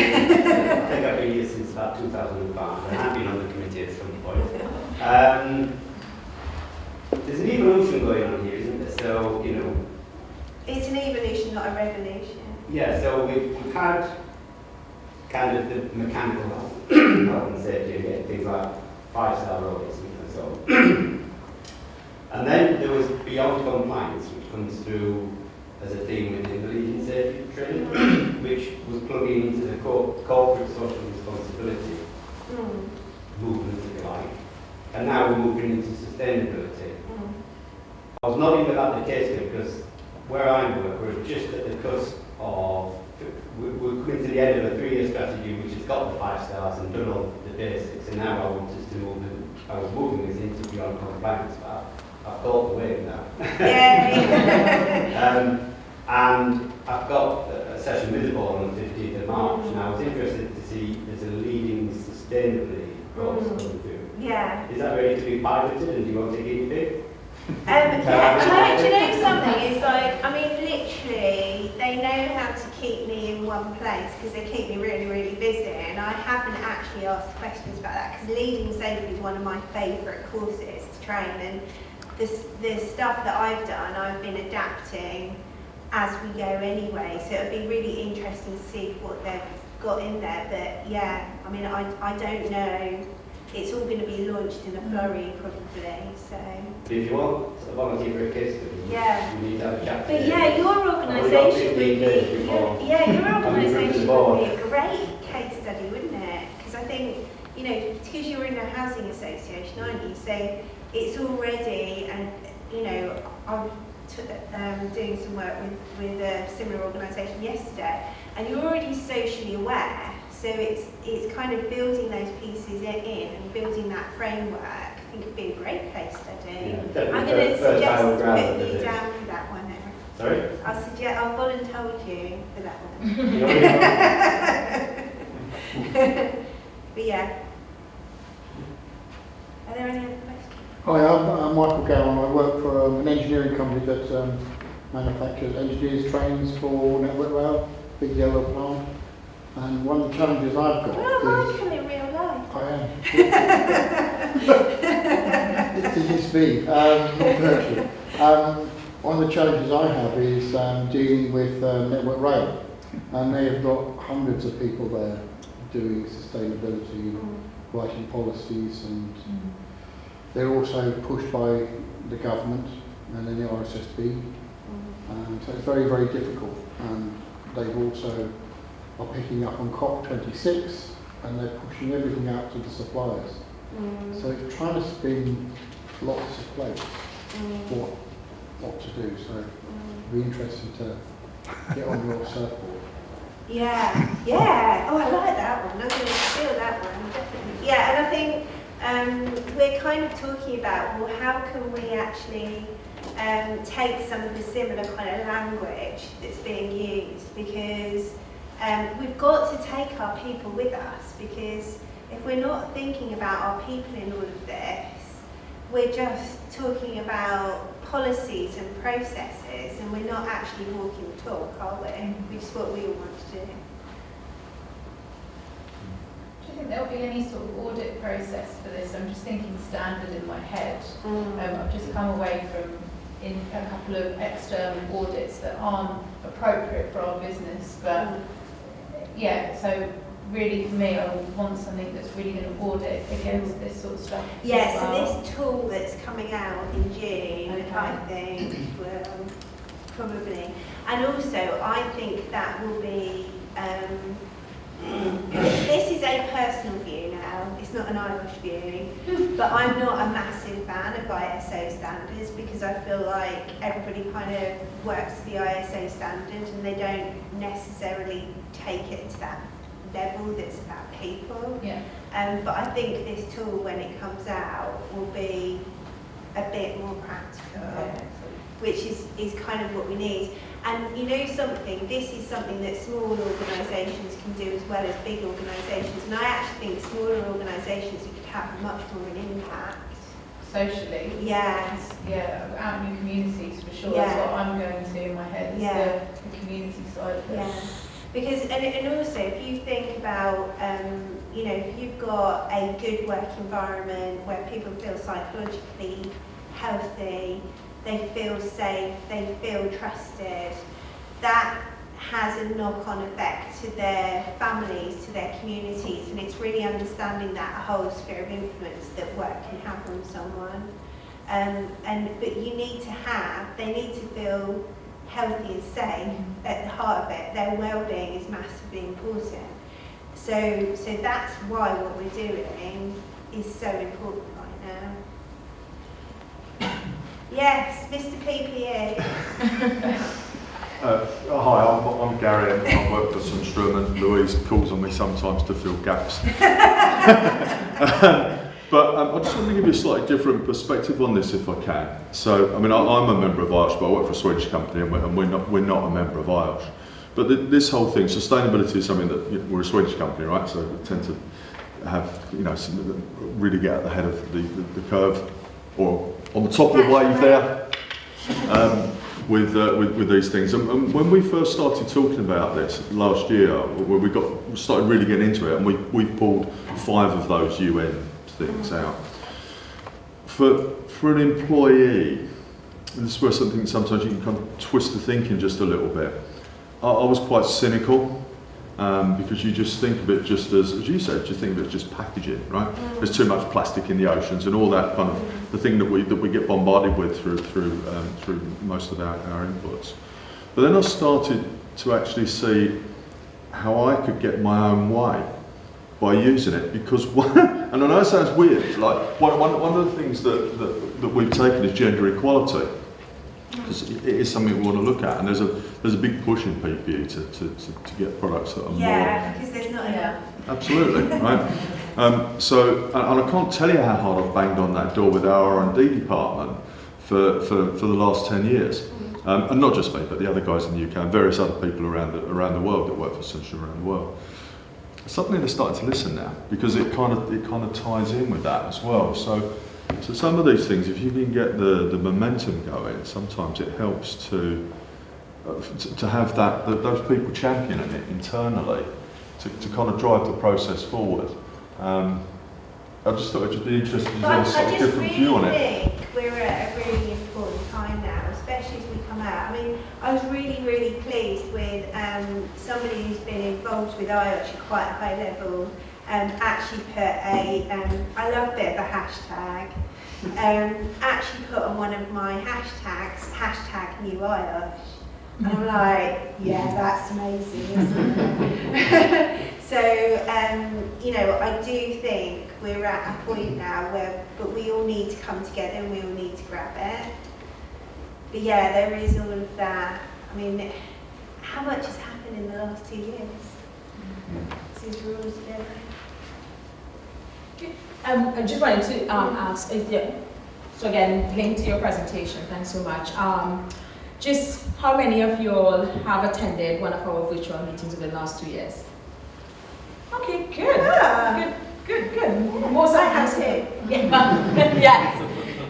think I've been here since about 2005, and I've been on the committee at some point. There's an evolution going on here, isn't there? So, you know... It's an evolution, not a revolution. Yeah, so we've had kind of the mechanical health and safety and getting things like 5-star audits and so on. And then there was beyond compliance, which comes through as a theme within the leading safety training, which was plugging into the corporate social responsibility movement, if you like. And now we're moving into sustainability. I was nodding about the case here because where I work, we're just at the cusp of, we're coming to the end of a 3-year strategy which has got the 5 stars and done all the basics, and now I want us to move, I was moving us into beyond compliance, but I've got the wave now. Yay! And I've got a session with the board on the 15th of March, and I was interested to see there's a leading sustainability course coming through. Yeah. Is that ready to be piloted, and do you want to give it big? Yeah, do you know something? It's like, I mean, literally, they know how to keep me in one place because they keep me really, really busy, and I haven't actually asked questions about that because leading safety is one of my favourite courses to train, and the stuff that I've done, I've been adapting as we go anyway, so it'll be really interesting to see what they've got in there. But yeah, I mean, I don't know. It's all going to be launched in a flurry probably, so. But if you want a volunteer for a case study, you need to have a chat. But yeah, your organisation would be, your organisation would be a great case study, wouldn't it? Because I think, you know, because you're in a housing association, aren't you? So it's already, and you know, I'm doing some work with a similar organisation yesterday, and you're already socially aware. So it's kind of building those pieces in and building that framework. I think it'd be a great case study. Yeah, I'm going to suggest putting you down for that one, Eric. Sorry? I'll volunteer you for that one. But yeah. Are there any other questions? Hi, I'm Michael Gowan. I work for an engineering company that manufactures engineers trains for Network Rail, big yellow plant. And one of the challenges I've got Michael in real life. I am. It used to be, not virtually. One of the challenges I have is dealing with Network Rail. And they have got hundreds of people there doing sustainability, writing policies, and they're also pushed by the government and then the RSSB. So it's very, very difficult. And they've also are picking up on COP26 and they're pushing everything out to the suppliers. So it's trying to spin lots of plates what to do. So it'll be interesting to get on your surfboard. Yeah. Oh, I like that one. I'm going to steal that one, definitely. Yeah, and I think we're kind of talking about, well, how can we actually take some of the similar kind of language that's being used, because we've got to take our people with us, because if we're not thinking about our people in all of this, we're just talking about policies and processes, and we're not actually walking the talk, are we? Which is what we all want to do. Do you think there'll be any sort of audit process for this? I'm just thinking standard in my head. I've just come away from a couple of external audits that aren't appropriate for our business, but yeah, so really for me, I would want something that's really going to audit against this sort of stuff. Yeah, so this tool that's coming out in June, I think, will probably, and also I think that will be, this is a personal view now, it's not an IOSH view, but I'm not a massive fan of ISO standards, because I feel like everybody kind of works to the ISO standard and they don't necessarily take it to that level that's about people. Yeah. But I think this tool, when it comes out, will be a bit more practical. which is kind of what we need. And you know something, this is something that small organisations can do as well as big organisations. And I actually think smaller organisations could have much more of an impact. Socially? Yes. Yeah, out in your communities for sure. Yeah. That's what I'm going to in my head, is the community side of it. Yeah. Because, and also, if you think about, you know, if you've got a good work environment where people feel psychologically healthy, they feel safe, they feel trusted, that has a knock-on effect to their families, to their communities, and it's really understanding that whole sphere of influence that work can have on someone. But you need to have, they need to feel healthy and safe at the heart of it. Their well-being is massively important. So that's why what we're doing is so important right now. Yes, Mr. PPE. Hi, I'm Gary, and I work for Chiltern, and Louise calls on me sometimes to fill gaps. But I just want to give you a slightly different perspective on this, if I can. So, I mean, I'm a member of IOSH, but I work for a Swedish company, and we're not a member of IOSH. But this whole thing, sustainability is something that, we're a Swedish company, right? So we tend to have, really get at the head of the curve, or on the top of the wave there. With these things, and when we first started talking about this last year, when we started really getting into it, and we pulled 5 of those UN things out. For an employee, and this is where sometimes you can kind of twist the thinking just a little bit. I was quite cynical, because you just think of it just as you said, you think of it just packaging, right? There's too much plastic in the oceans and all that kind of the thing that we get bombarded with through most of our inputs. But then I started to actually see how I could get my own way by using it, because and I know it sounds weird, like one of the things that we've taken is gender equality. Because it is something we want to look at, and there's a big push in PPE to get products that are more. Yeah, because there's not enough. Absolutely, right. So, and I can't tell you how hard I've banged on that door with our R&D department for the last 10 years, and not just me, but the other guys in the UK and various other people around the world that work for Chiltern around the world. Suddenly they're starting to listen now, because it kind of ties in with that as well. So some of these things, if you can get the momentum going, sometimes it helps to have those people championing it internally to kind of drive the process forward. I just thought it'd be interesting to have a slightly different view on it. I just really think we're at a really important time now, especially as we come out. I mean, I was really, really pleased with somebody who's been involved with IOSH at quite a high level. Actually put I love a bit of a hashtag, actually put on one of my hashtags, #NewIOSH. And I'm like, yeah, that's amazing, isn't it? So, I do think we're at a point now but we all need to come together and we all need to grab it. But yeah, there is all of that. I mean, how much has happened in the last 2 years since we're all together? I just wanted to ask, so again, linked to your presentation, thanks so much. Just how many of you all have attended one of our virtual meetings over the last 2 years? Okay, good. Yeah. Good. Most I have too. Yes.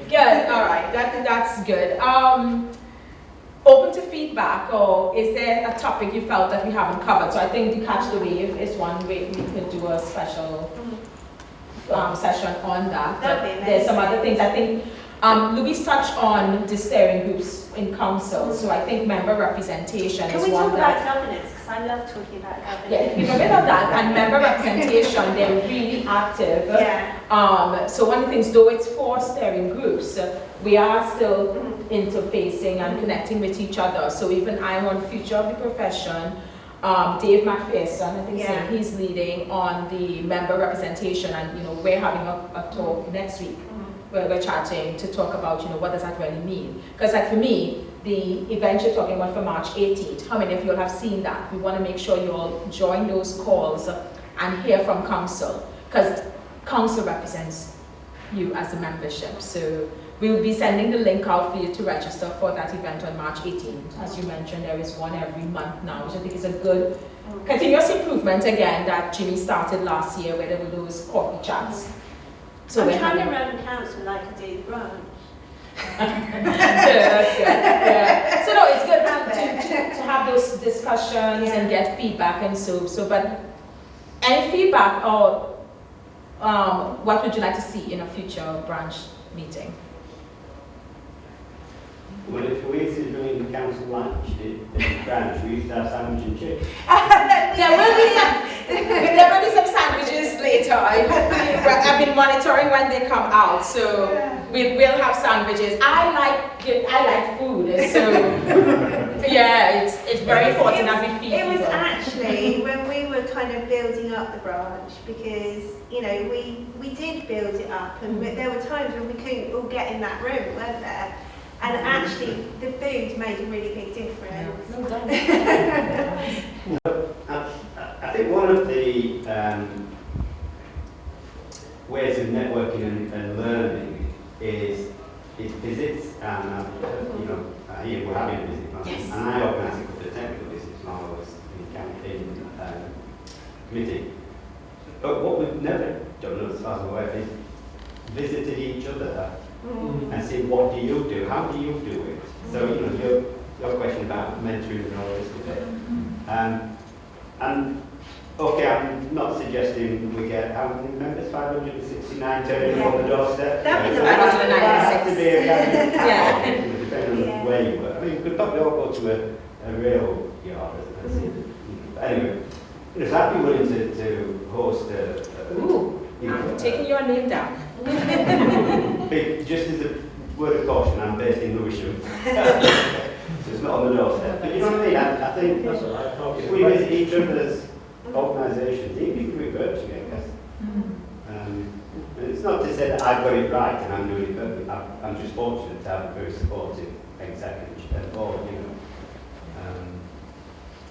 Good. All right. That's good. Open to feedback, or is there a topic you felt that we haven't covered? So I think the Catch the Wave is one way we could do a special session on that. But there's some other things. I think Louise touched on the steering groups in council, so I think member representation is one. Can we talk about governance? Because I love talking about governance. Yeah, we talk about that, and member representation, they're really active. Yeah. So one of the things, though it's 4 steering groups, we are still interfacing and connecting with each other. So even I'm on Future of the Profession. Dave McPherson, I think he's leading on the member representation, and we're having a talk next week where we're chatting to talk about what does that really mean. Because like for me, the event you're talking about for March 18th, how many of you all have seen that? We want to make sure you all join those calls and hear from council, because council represents you as a membership. So We will be sending the link out for you to register for that event on March 18th. As you mentioned, there is one every month now, which I think is a good continuous improvement again that Jimmy started last year, where there were those coffee chats. So I'm trying to run council like I do the branch. Yeah. So no, it's good to have those discussions and get feedback and so. But any feedback or what would you like to see in a future branch meeting? Well, if Louise is doing the council lunch, the branch, we used to have sandwich and chips. There will be some sandwiches later. I've been monitoring when they come out, so we will have sandwiches. I like food, so yeah, it's very important that we feed people. It was people. actually when we were kind of building up the branch, because we did build it up, and there were times when we couldn't all get in that room, weren't there? And actually, the food made a really big difference. I think one of the ways of networking and learning is visits. And here we're having a visit plan, Yes. and I organise a couple of technical visits when I was in committee. But what we've never done, as far as I'm aware, is visited each other. And say, what do you do? How do you do it? So, your question about mentoring and all this of it. And okay, I'm not suggesting we get how many members? 569 turning up on the doorstep. That'd be So the that has to be a kind of Yeah. depending on where you work. I mean, we could probably all go to a real yard, But anyway, so I'd be willing to host I'm taking your name down. Just as a word of caution, I'm based in Lewisham, so it's not on the doorstep. But you know what I mean? I think if we visit each other's organisations, even if we virtually, I guess. And it's not to say that I've got it right and I'm doing it perfectly. I'm just fortunate to have a very supportive executive and board,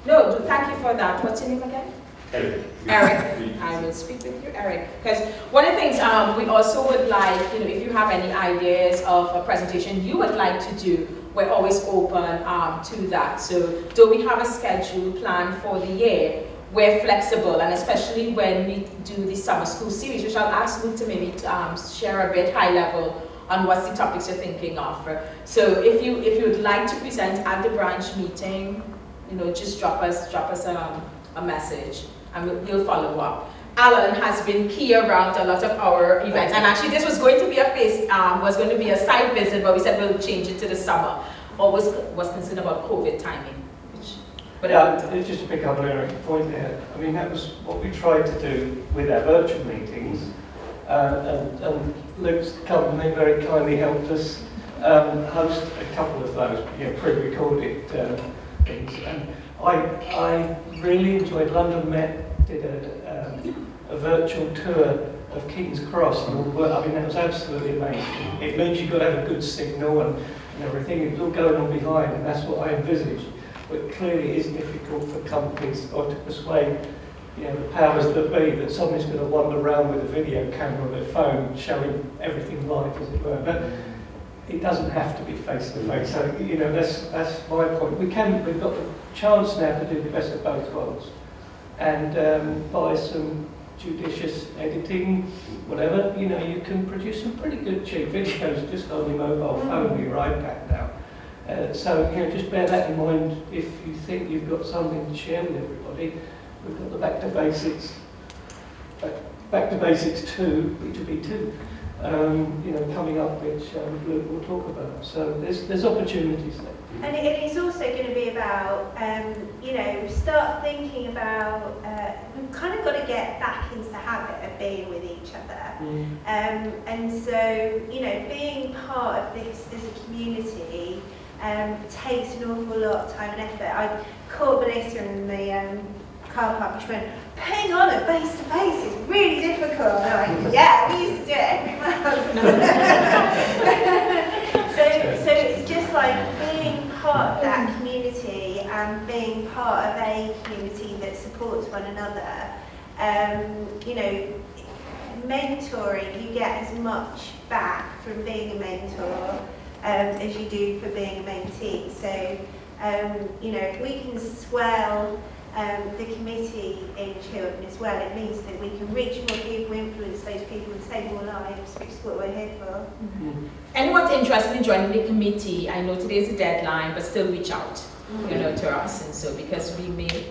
No, thank you for that. What's your name again? Eric. I will speak with you, Eric. Because one of the things we also would like, if you have any ideas of a presentation you would like to do, we're always open to that. So do we have a schedule planned for the year? We're flexible, and especially when we do the summer school series, which I'll ask Luke to maybe share a bit high level on what's the topics you're thinking of. So if you would like to present at the branch meeting, just drop us a message, and we'll follow up. Alan has been key around a lot of our events, and actually this was going to be a site visit, but we said we'll change it to the summer. Always was concerned about COVID timing. Just to pick up on Eric's point there, I mean, that was what we tried to do with our virtual meetings, and Luke's company very kindly helped us host a couple of those pre-recorded things. And I really enjoyed London Met did a virtual tour of King's Cross, and all the work. I mean, that was absolutely amazing. It means you've got to have a good signal and everything. It was all going on behind, and that's what I envisaged. But clearly, it is difficult for companies or to persuade the powers that be that somebody's going to wander around with a video camera on their phone showing everything live, as it were. But it doesn't have to be face to face. So that's my point. We've got the chance now to do the best of both worlds, and by some judicious editing, whatever, you can produce some pretty good cheap videos just on your mobile phone or your iPad now. So just bear that in mind if you think you've got something to share with everybody. We've got the Back to Basics 2, B2B2, coming up, which Luke will talk about. So there's opportunities there. And it's also going to be about, start thinking about, we've kind of got to get back into the habit of being with each other. And so, being part of this as a community takes an awful lot of time and effort. I caught Melissa in the car park, which went, putting on a face-to-face is really difficult. And I'm like, yeah, we used to do it every month. So it's just like being part of that community and being part of a community that supports one another. mentoring, you get as much back from being a mentor as you do for being a mentee. So, you know, if we can swell the committee in Chiltern as well, it means that we can reach more people, influence those people and save more lives, which is what we're here for. Mm-hmm. Anyone's interested in joining the committee, I know today's a deadline, but still reach out, you know, to us, and so because we may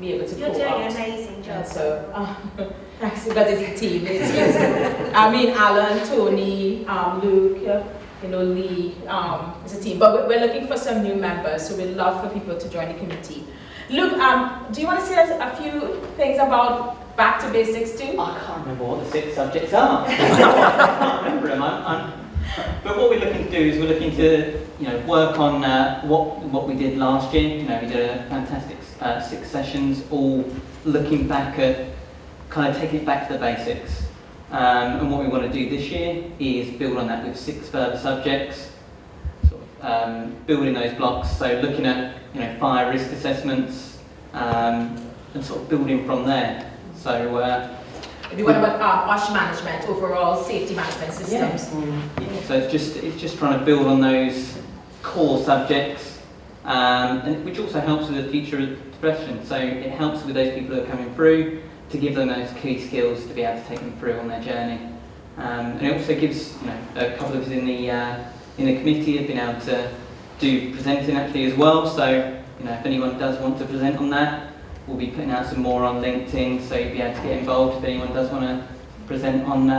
be able to You're go doing out. an amazing job. And so, thanks, but it's a team. I mean, Alan, Tony, Luke, you know, Lee, it's a team. But we're looking for some new members, so we'd love for people to join the committee. Luke, do you want to say a few things about Back to Basics too? I can't remember what the 6 subjects are. I can't remember them. But what we're looking to do is we're looking to, you know, work on what we did last year. You know, we did a fantastic 6 sessions, all looking back at kind of taking it back to the basics. And what we want to do this year is build on that with 6 further subjects, sort of, building those blocks. So looking at, you know, fire risk assessments and sort of building from there. So. Maybe what about IOSH management, overall safety management systems? Yeah, so it's just trying to build on those core subjects, and which also helps with the future progression. So it helps with those people that are coming through to give them those key skills to be able to take them through on their journey. And it also gives, you know, a couple of us in the committee have been able to do presenting actually as well. So, you know, if anyone does want to present on that, we'll be putting out some more on LinkedIn, so you'll be able to get involved if anyone does want to present on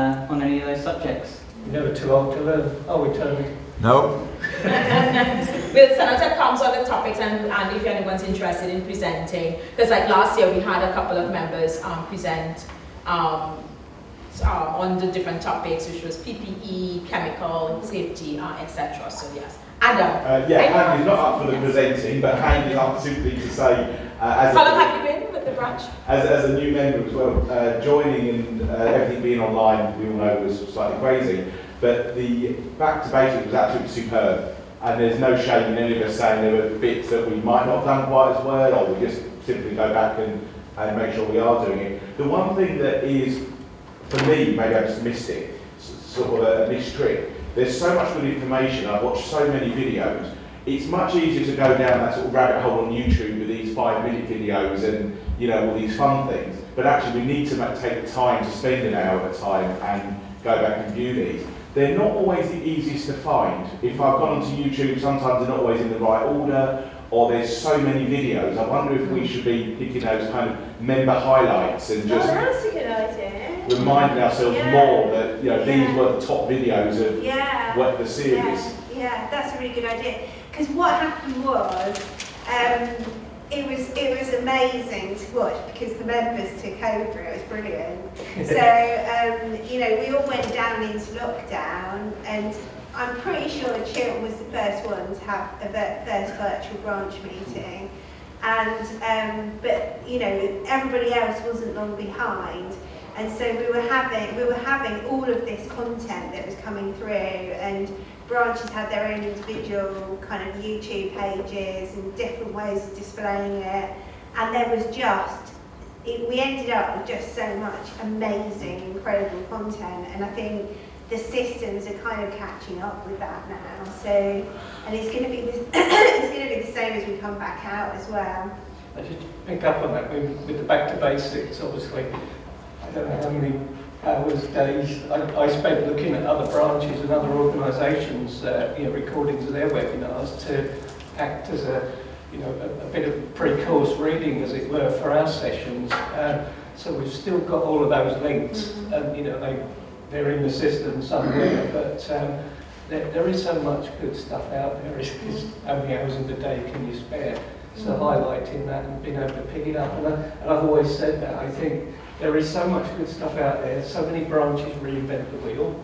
any of those subjects. You're never too old to learn, are we, Tony? No. We'll send out a council of the topics, and if anyone's interested in presenting, because like last year we had a couple of members present on the different topics, which was PPE, chemical safety, etc. So yes. Adam. Yeah, Handy's not up for the presenting, but Handy's up simply to say, how long have you been with the branch? As a new member as well, joining and everything being online, we all know was slightly crazy, but the Back to Basics was absolutely superb, and there's no shame in any of us saying there were bits that we might not have done quite as well, or we just simply go back and make sure we are doing it. The one thing that is, for me, maybe I just missed it, sort of a missed trick. There's so much good information, I've watched so many videos, it's much easier to go down that sort of rabbit hole on YouTube with these 5-minute videos and, you know, all these fun things, but actually we need to take the time to spend an hour at a time and go back and view these. They're not always the easiest to find. If I've gone onto YouTube, sometimes they're not always in the right order, or there's so many videos. I wonder if we should be picking those kind of member highlights and just that's a good idea. reminding ourselves more that, you know, these were the top videos of what the series. Yeah, that's a really good idea. Because what happened was, it was amazing to watch because the members took over. It was brilliant. So you know, we all went down into lockdown, and I'm pretty sure Chiltern was the first one to have a first virtual branch meeting. And but you know, everybody else wasn't long behind. And so we were having all of this content that was coming through, and branches had their own individual kind of YouTube pages and different ways of displaying it. And there was we ended up with just so much amazing, incredible content. And I think the systems are kind of catching up with that now. So, and it's going to be the same as we come back out as well. I just pick up on that with the Back to Basics, obviously. I don't know how many hours, days I spent looking at other branches and other organisations, you know, recordings of their webinars to act as a bit of pre-course reading, as it were, for our sessions. So we've still got all of those links, and you know they're in the system somewhere. But there is so much good stuff out there. It's how many hours in the day can you spare? So highlighting that and being able to pick it up, and I've always said that I think. There is so much good stuff out there, so many branches reinvent the wheel.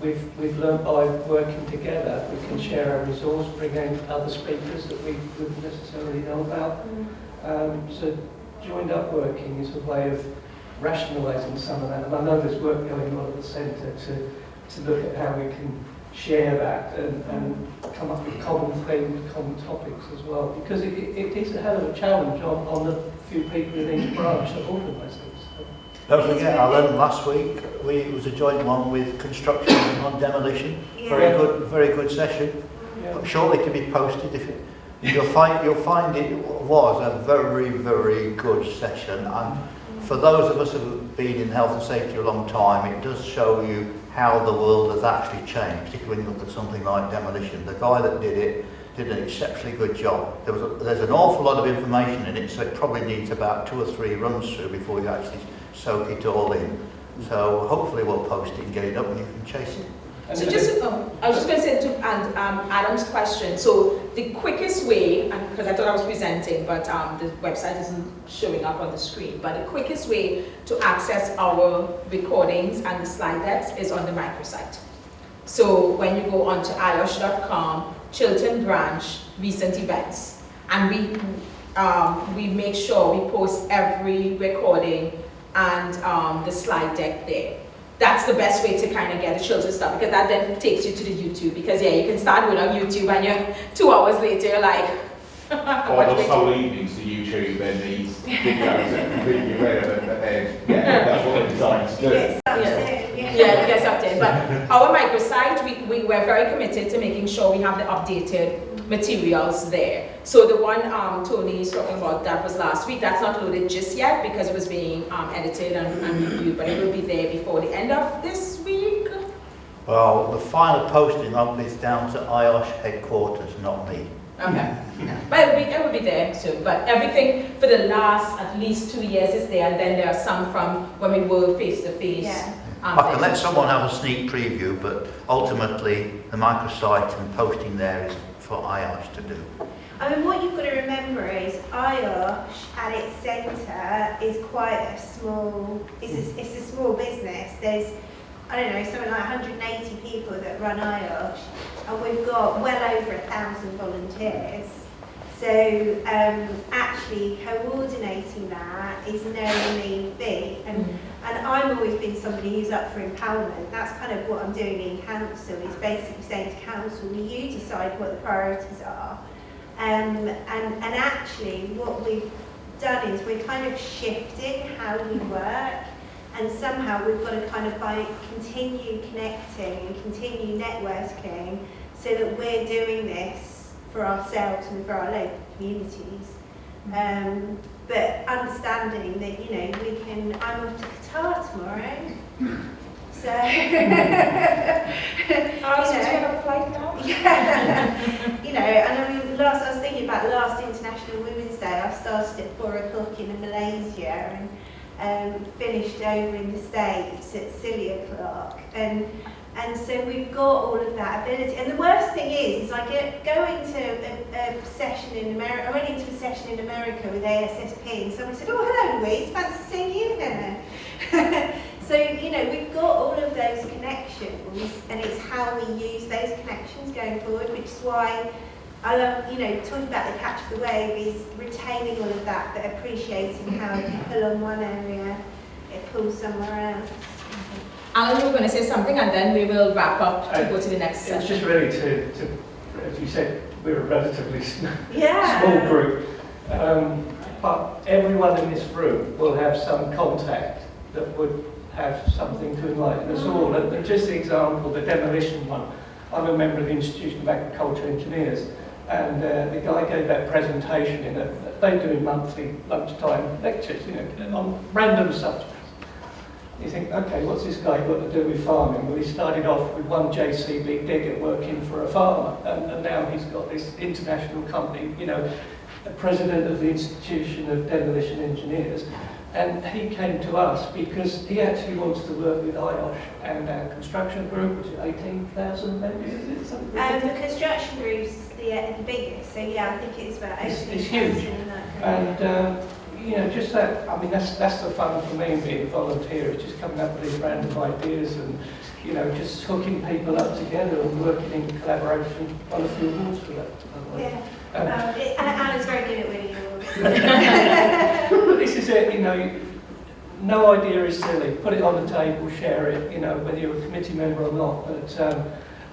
We've learned by working together, we can share our resource, bring in other speakers that we wouldn't necessarily know about. So joined up working is a way of rationalising some of that. And I know there's work going on at the centre to look at how we can share that and come up with common themes, common topics as well. Because it is a hell of a challenge on the few people in each branch that organise these. Don't forget, Alan, last week it was a joint one with construction on demolition. Yeah. Very good session. Yeah. Shortly to be posted. You'll find it was a very good session, and for those of us who have been in health and safety a long time, it does show you how the world has actually changed, particularly when you look at something like demolition. The guy that did it did an exceptionally good job. There's an awful lot of information in it, so it probably needs about 2 or 3 runs through before you actually soak it all in. So hopefully we'll post it and get it up and you can chase it. So just, I was just going to say to Adam's question, so the quickest way, and because I thought I was presenting, but the website isn't showing up on the screen, but the quickest way to access our recordings and the slide decks is on the microsite. So when you go onto IOSH.com, Chiltern branch, recent events, and we make sure we post every recording and the slide deck there. That's the best way to kind of get the Chiltern stuff, because that then takes you to the YouTube. Because yeah, you can start going on YouTube and you're 2 hours later, you're like, or those whole evenings to YouTube and these videos are completely irrelevant, but then yeah, that's what they're designed to do. Yeah, it gets updated. But our microsite, we're very committed to making sure we have the updated materials there. So the one Tony is talking about, that was last week, that's not loaded just yet because it was being edited and reviewed, but it will be there before the end of this week. Well, the final posting of is down to IOSH headquarters, not me. Okay. But it will be there soon. But everything for the last at least 2 years is there, and then there are some from when we were face to face. I can let someone have a sneak preview, but ultimately the microsite and posting there is for IOSH to do. I mean, what you've got to remember is IOSH at its centre is quite a small, it's a small business. There's, I don't know, something like 180 people that run IOSH, and we've got well over 1,000 volunteers. So actually coordinating that is no mean feat. And I've always been somebody who's up for empowerment. That's kind of what I'm doing in council, is basically saying to council, you decide what the priorities are. And actually what we've done is we're kind of shifting how we work, and somehow we've got to kind of continue connecting and continue networking so that we're doing this for ourselves and for our local communities. But understanding that, you know, I'm off to Qatar tomorrow. So, you know, and I mean, I was thinking about the last International Women's Day. I started at 4 o'clock in Malaysia and finished over in the States at silly o'clock. And so we've got all of that ability. And the worst thing is I go into a session in America. I went into a session in America with ASSP, and someone said, "Oh, hello, Louise, fancy seeing you here." So, you know, we've got all of those connections, and it's how we use those connections going forward, which is why I love, you know, talking about the catch of the wave is retaining all of that, but appreciating how if you pull on one area, it pulls somewhere else. Alan, you were going to say something, and then we will wrap up to go to the next session. It's just really to, as you said, we're a relatively small group, but everyone in this room will have some contact that would have something to enlighten us all. And just the example, the demolition one, I'm a member of the Institution of Agriculture Engineers, and the guy gave that presentation they do monthly lunchtime lectures, you know, on random subjects. You think, okay, what's this guy got to do with farming? Well, he started off with one JCB digger working for a farmer, and now he's got this international company, you know, the president of the Institution of Demolition Engineers. And he came to us because he actually wants to work with IOSH and our construction group, which is 18,000 members, is it something? The construction group is the biggest, so yeah, I think it's about 18,000. It's huge. And you know, just that, I mean, that's the fun for me being a volunteer, is just coming up with these random ideas and, you know, just hooking people up together and working in collaboration. Won a few awards for that, by the way. Yeah. Alan's very good at winning awards. But this is it, you know, no idea is silly. Put it on the table, share it, you know, whether you're a committee member or not. But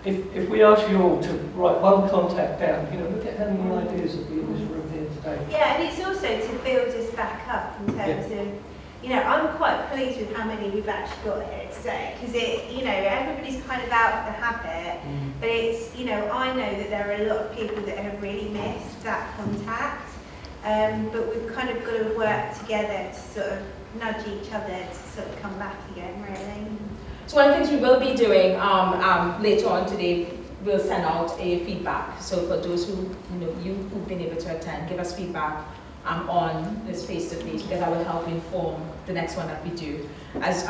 if we ask you all to write one contact down, you know, look at how many ideas would be in this room here today. Yeah, and it's also to build us back up in terms of, I'm quite pleased with how many we've actually got here today, because everybody's kind of out of the habit, but it's, I know that there are a lot of people that have really missed that contact, but we've kind of got to work together to sort of nudge each other to sort of come back again, really. So one of the things we will be doing later on today, we'll send out a feedback. So for those who, who've been able to attend, give us feedback on this face-to-face, because that will help inform the next one that we do. As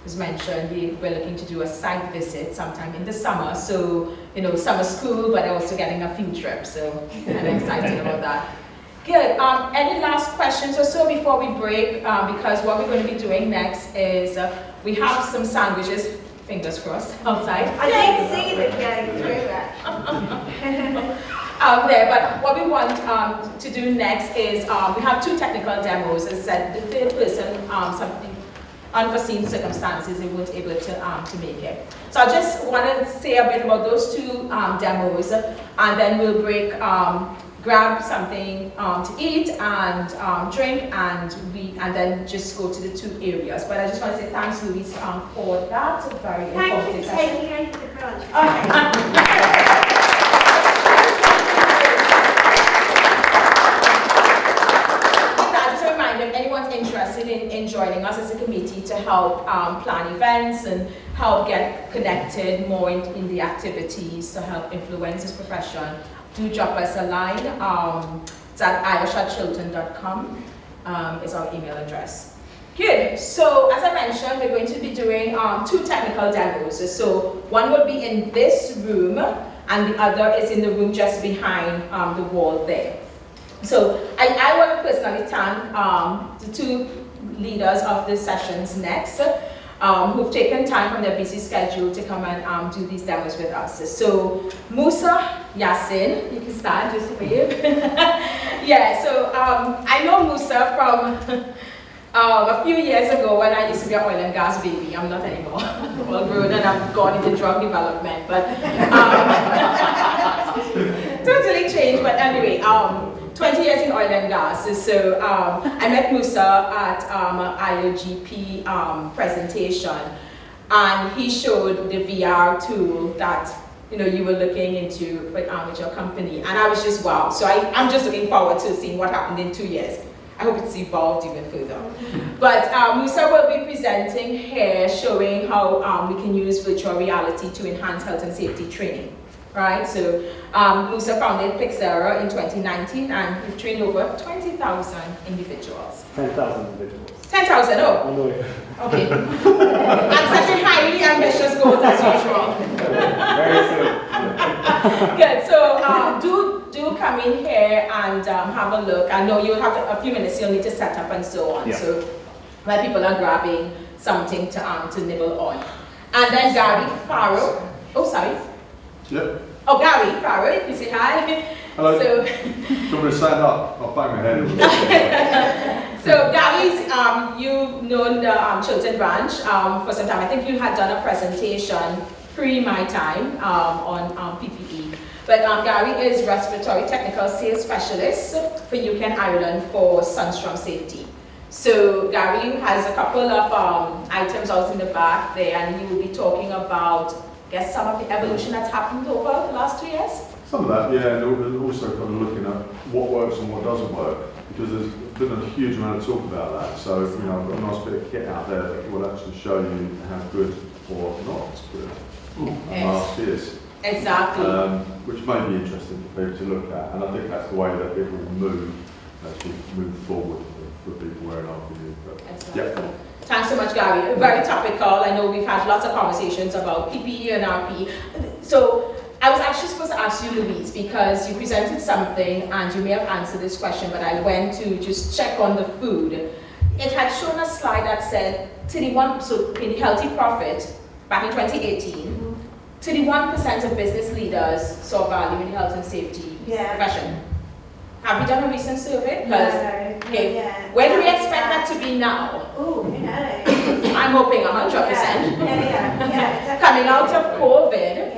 was mentioned, we're looking to do a site visit sometime in the summer. So, summer school, but also getting a field trip. So I'm excited about that. Good. Any last questions or so before we break? Because what we're going to be doing next is we have some sandwiches, fingers crossed, outside. I didn't see them going through actually. Out there, but what we want to do next is we have 2 technical demos. As I said, the third person, something unforeseen circumstances, they weren't able to make it. So I just want to say a bit about those 2 demos, and then we'll break. Grab something to eat and drink, and then just go to the 2 areas. But I just want to say thanks, Louise, for that. Very informative session. Thank you for taking over the branch. Just a reminder, if anyone's interested in joining us as a committee to help plan events and help get connected more in the activities to help influence this profession, do drop us a line. It's at IOSH@chiltern.com is our email address. Good. So as I mentioned, we're going to be doing 2 technical demos. So one will be in this room, and the other is in the room just behind the wall there. So I want to personally thank the 2 leaders of the sessions next, who've taken time from their busy schedule to come and do these demos with us. So Musa Yassin, you can start, just wave. Yeah, so I know Musa from a few years ago when I used to be an oil and gas baby. I'm not anymore. Well grown and I've gone into drug development, but totally changed. But anyway, 20 years in oil and gas. So I met Musa at IOGP presentation, and he showed the VR tool that you were looking into with your company, and I was just wow. So I'm just looking forward to seeing what happened in 2 years. I hope it's evolved even further. But Musa will be presenting here, showing how we can use virtual reality to enhance health and safety training. Right, so Musa founded Pixera in 2019, and we've trained over 20,000 individuals. 10,000 individuals. 10,000, oh. Okay. And such a highly ambitious goal as usual. Very soon. Good, so do come in here and have a look. I know you'll have a few minutes, you'll need to set up and so on. Yeah. So where people are grabbing something to nibble on. And then Gary Farrow, oh sorry. Yep. Oh, Gary Farrow, you say hi. Hello. So, do you want me to stand up? I'll bang my head. So Gary's, you've known the Chiltern branch for some time. I think you had done a presentation pre my time on PPE. But Gary is respiratory technical sales specialist for UK and Ireland for Sunstrom Safety. So Gary has a couple of items out in the back there, and he will be talking about, I guess, some of the evolution that's happened over the last 2 years. Some of that, yeah, and also kind of looking at what works and what doesn't work, because there's been a huge amount of talk about that. So, I've got a nice bit of kit out there that will actually show you how good or not good a mask is. Exactly. Which may be interesting for people to look at, and I think that's the way that it will move forward for people wearing RPE. Exactly. Yeah. Thanks so much, Gary. Very topical. I know we've had lots of conversations about PPE and RPE. So I was actually supposed to ask you, Louise, because you presented something and you may have answered this question, but I went to just check on the food. It had shown a slide that said 31, so in Healthy Profit, back in 2018, 31% of business leaders saw value in health and safety profession. Have we done a recent survey? No. Okay. Yeah. Where do we expect that to be now? Oh, I'm hoping 100%. Yeah. Coming out of COVID,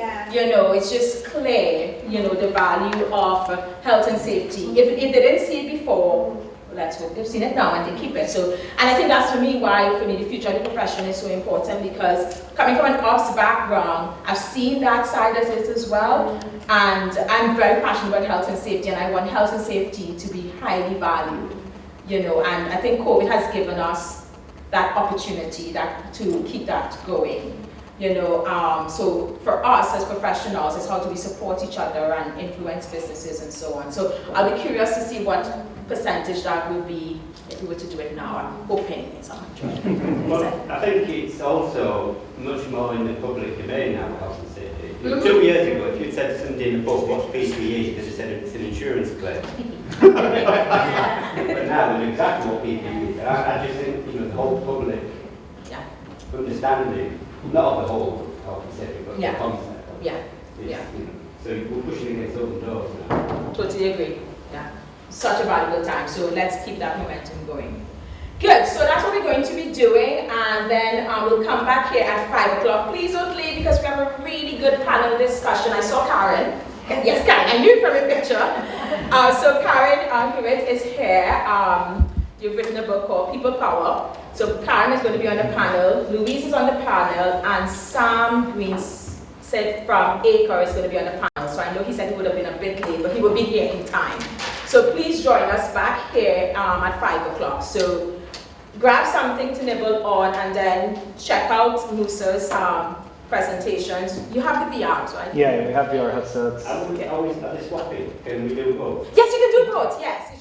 it's just clear, the value of health and safety. If they didn't see it before, let's hope they've seen it now and they keep it. So, and I think that's for me why, for me, the future of the profession is so important, because coming from an ops background, I've seen that side of it as well, and I'm very passionate about health and safety, and I want health and safety to be highly valued, you know, and I think COVID has given us that opportunity to keep that going. You know, so for us as professionals, it's how do we support each other and influence businesses and so on. So I'll be curious to see what percentage that will be if we were to do it now. I'm hoping it's 100. Well, I think it's also much more in the public domain now, health and safety. 2 years ago, if you'd said to somebody in the book, what's PPE, they'd have said it's an insurance claim. But now they know exactly what PPE is. I just think, you know, the whole public understanding, not of the whole health and safety, but the concept. You know, so we're pushing against open doors now. Totally agree. Yeah. Such a valuable time. So let's keep that momentum going. Good. So that's what we're going to be doing, and then we'll come back here at 5 o'clock. Please don't leave because we have a really good panel discussion. I saw Karen. Yes, Karen. I knew from a picture. So Karen Hewitt is here. You've written a book called People Power. So Karen is going to be on the panel, Louise is on the panel, and Sam Green said from ACRE is going to be on the panel. So I know he said he would have been a bit late, but he will be here in time. So please join us back here at 5 o'clock. So grab something to nibble on and then check out Musa's presentations. You have the VRs, right? Yeah, we have VR headsets. Are they swapping? Can we do both? Yes, you can do both, yes.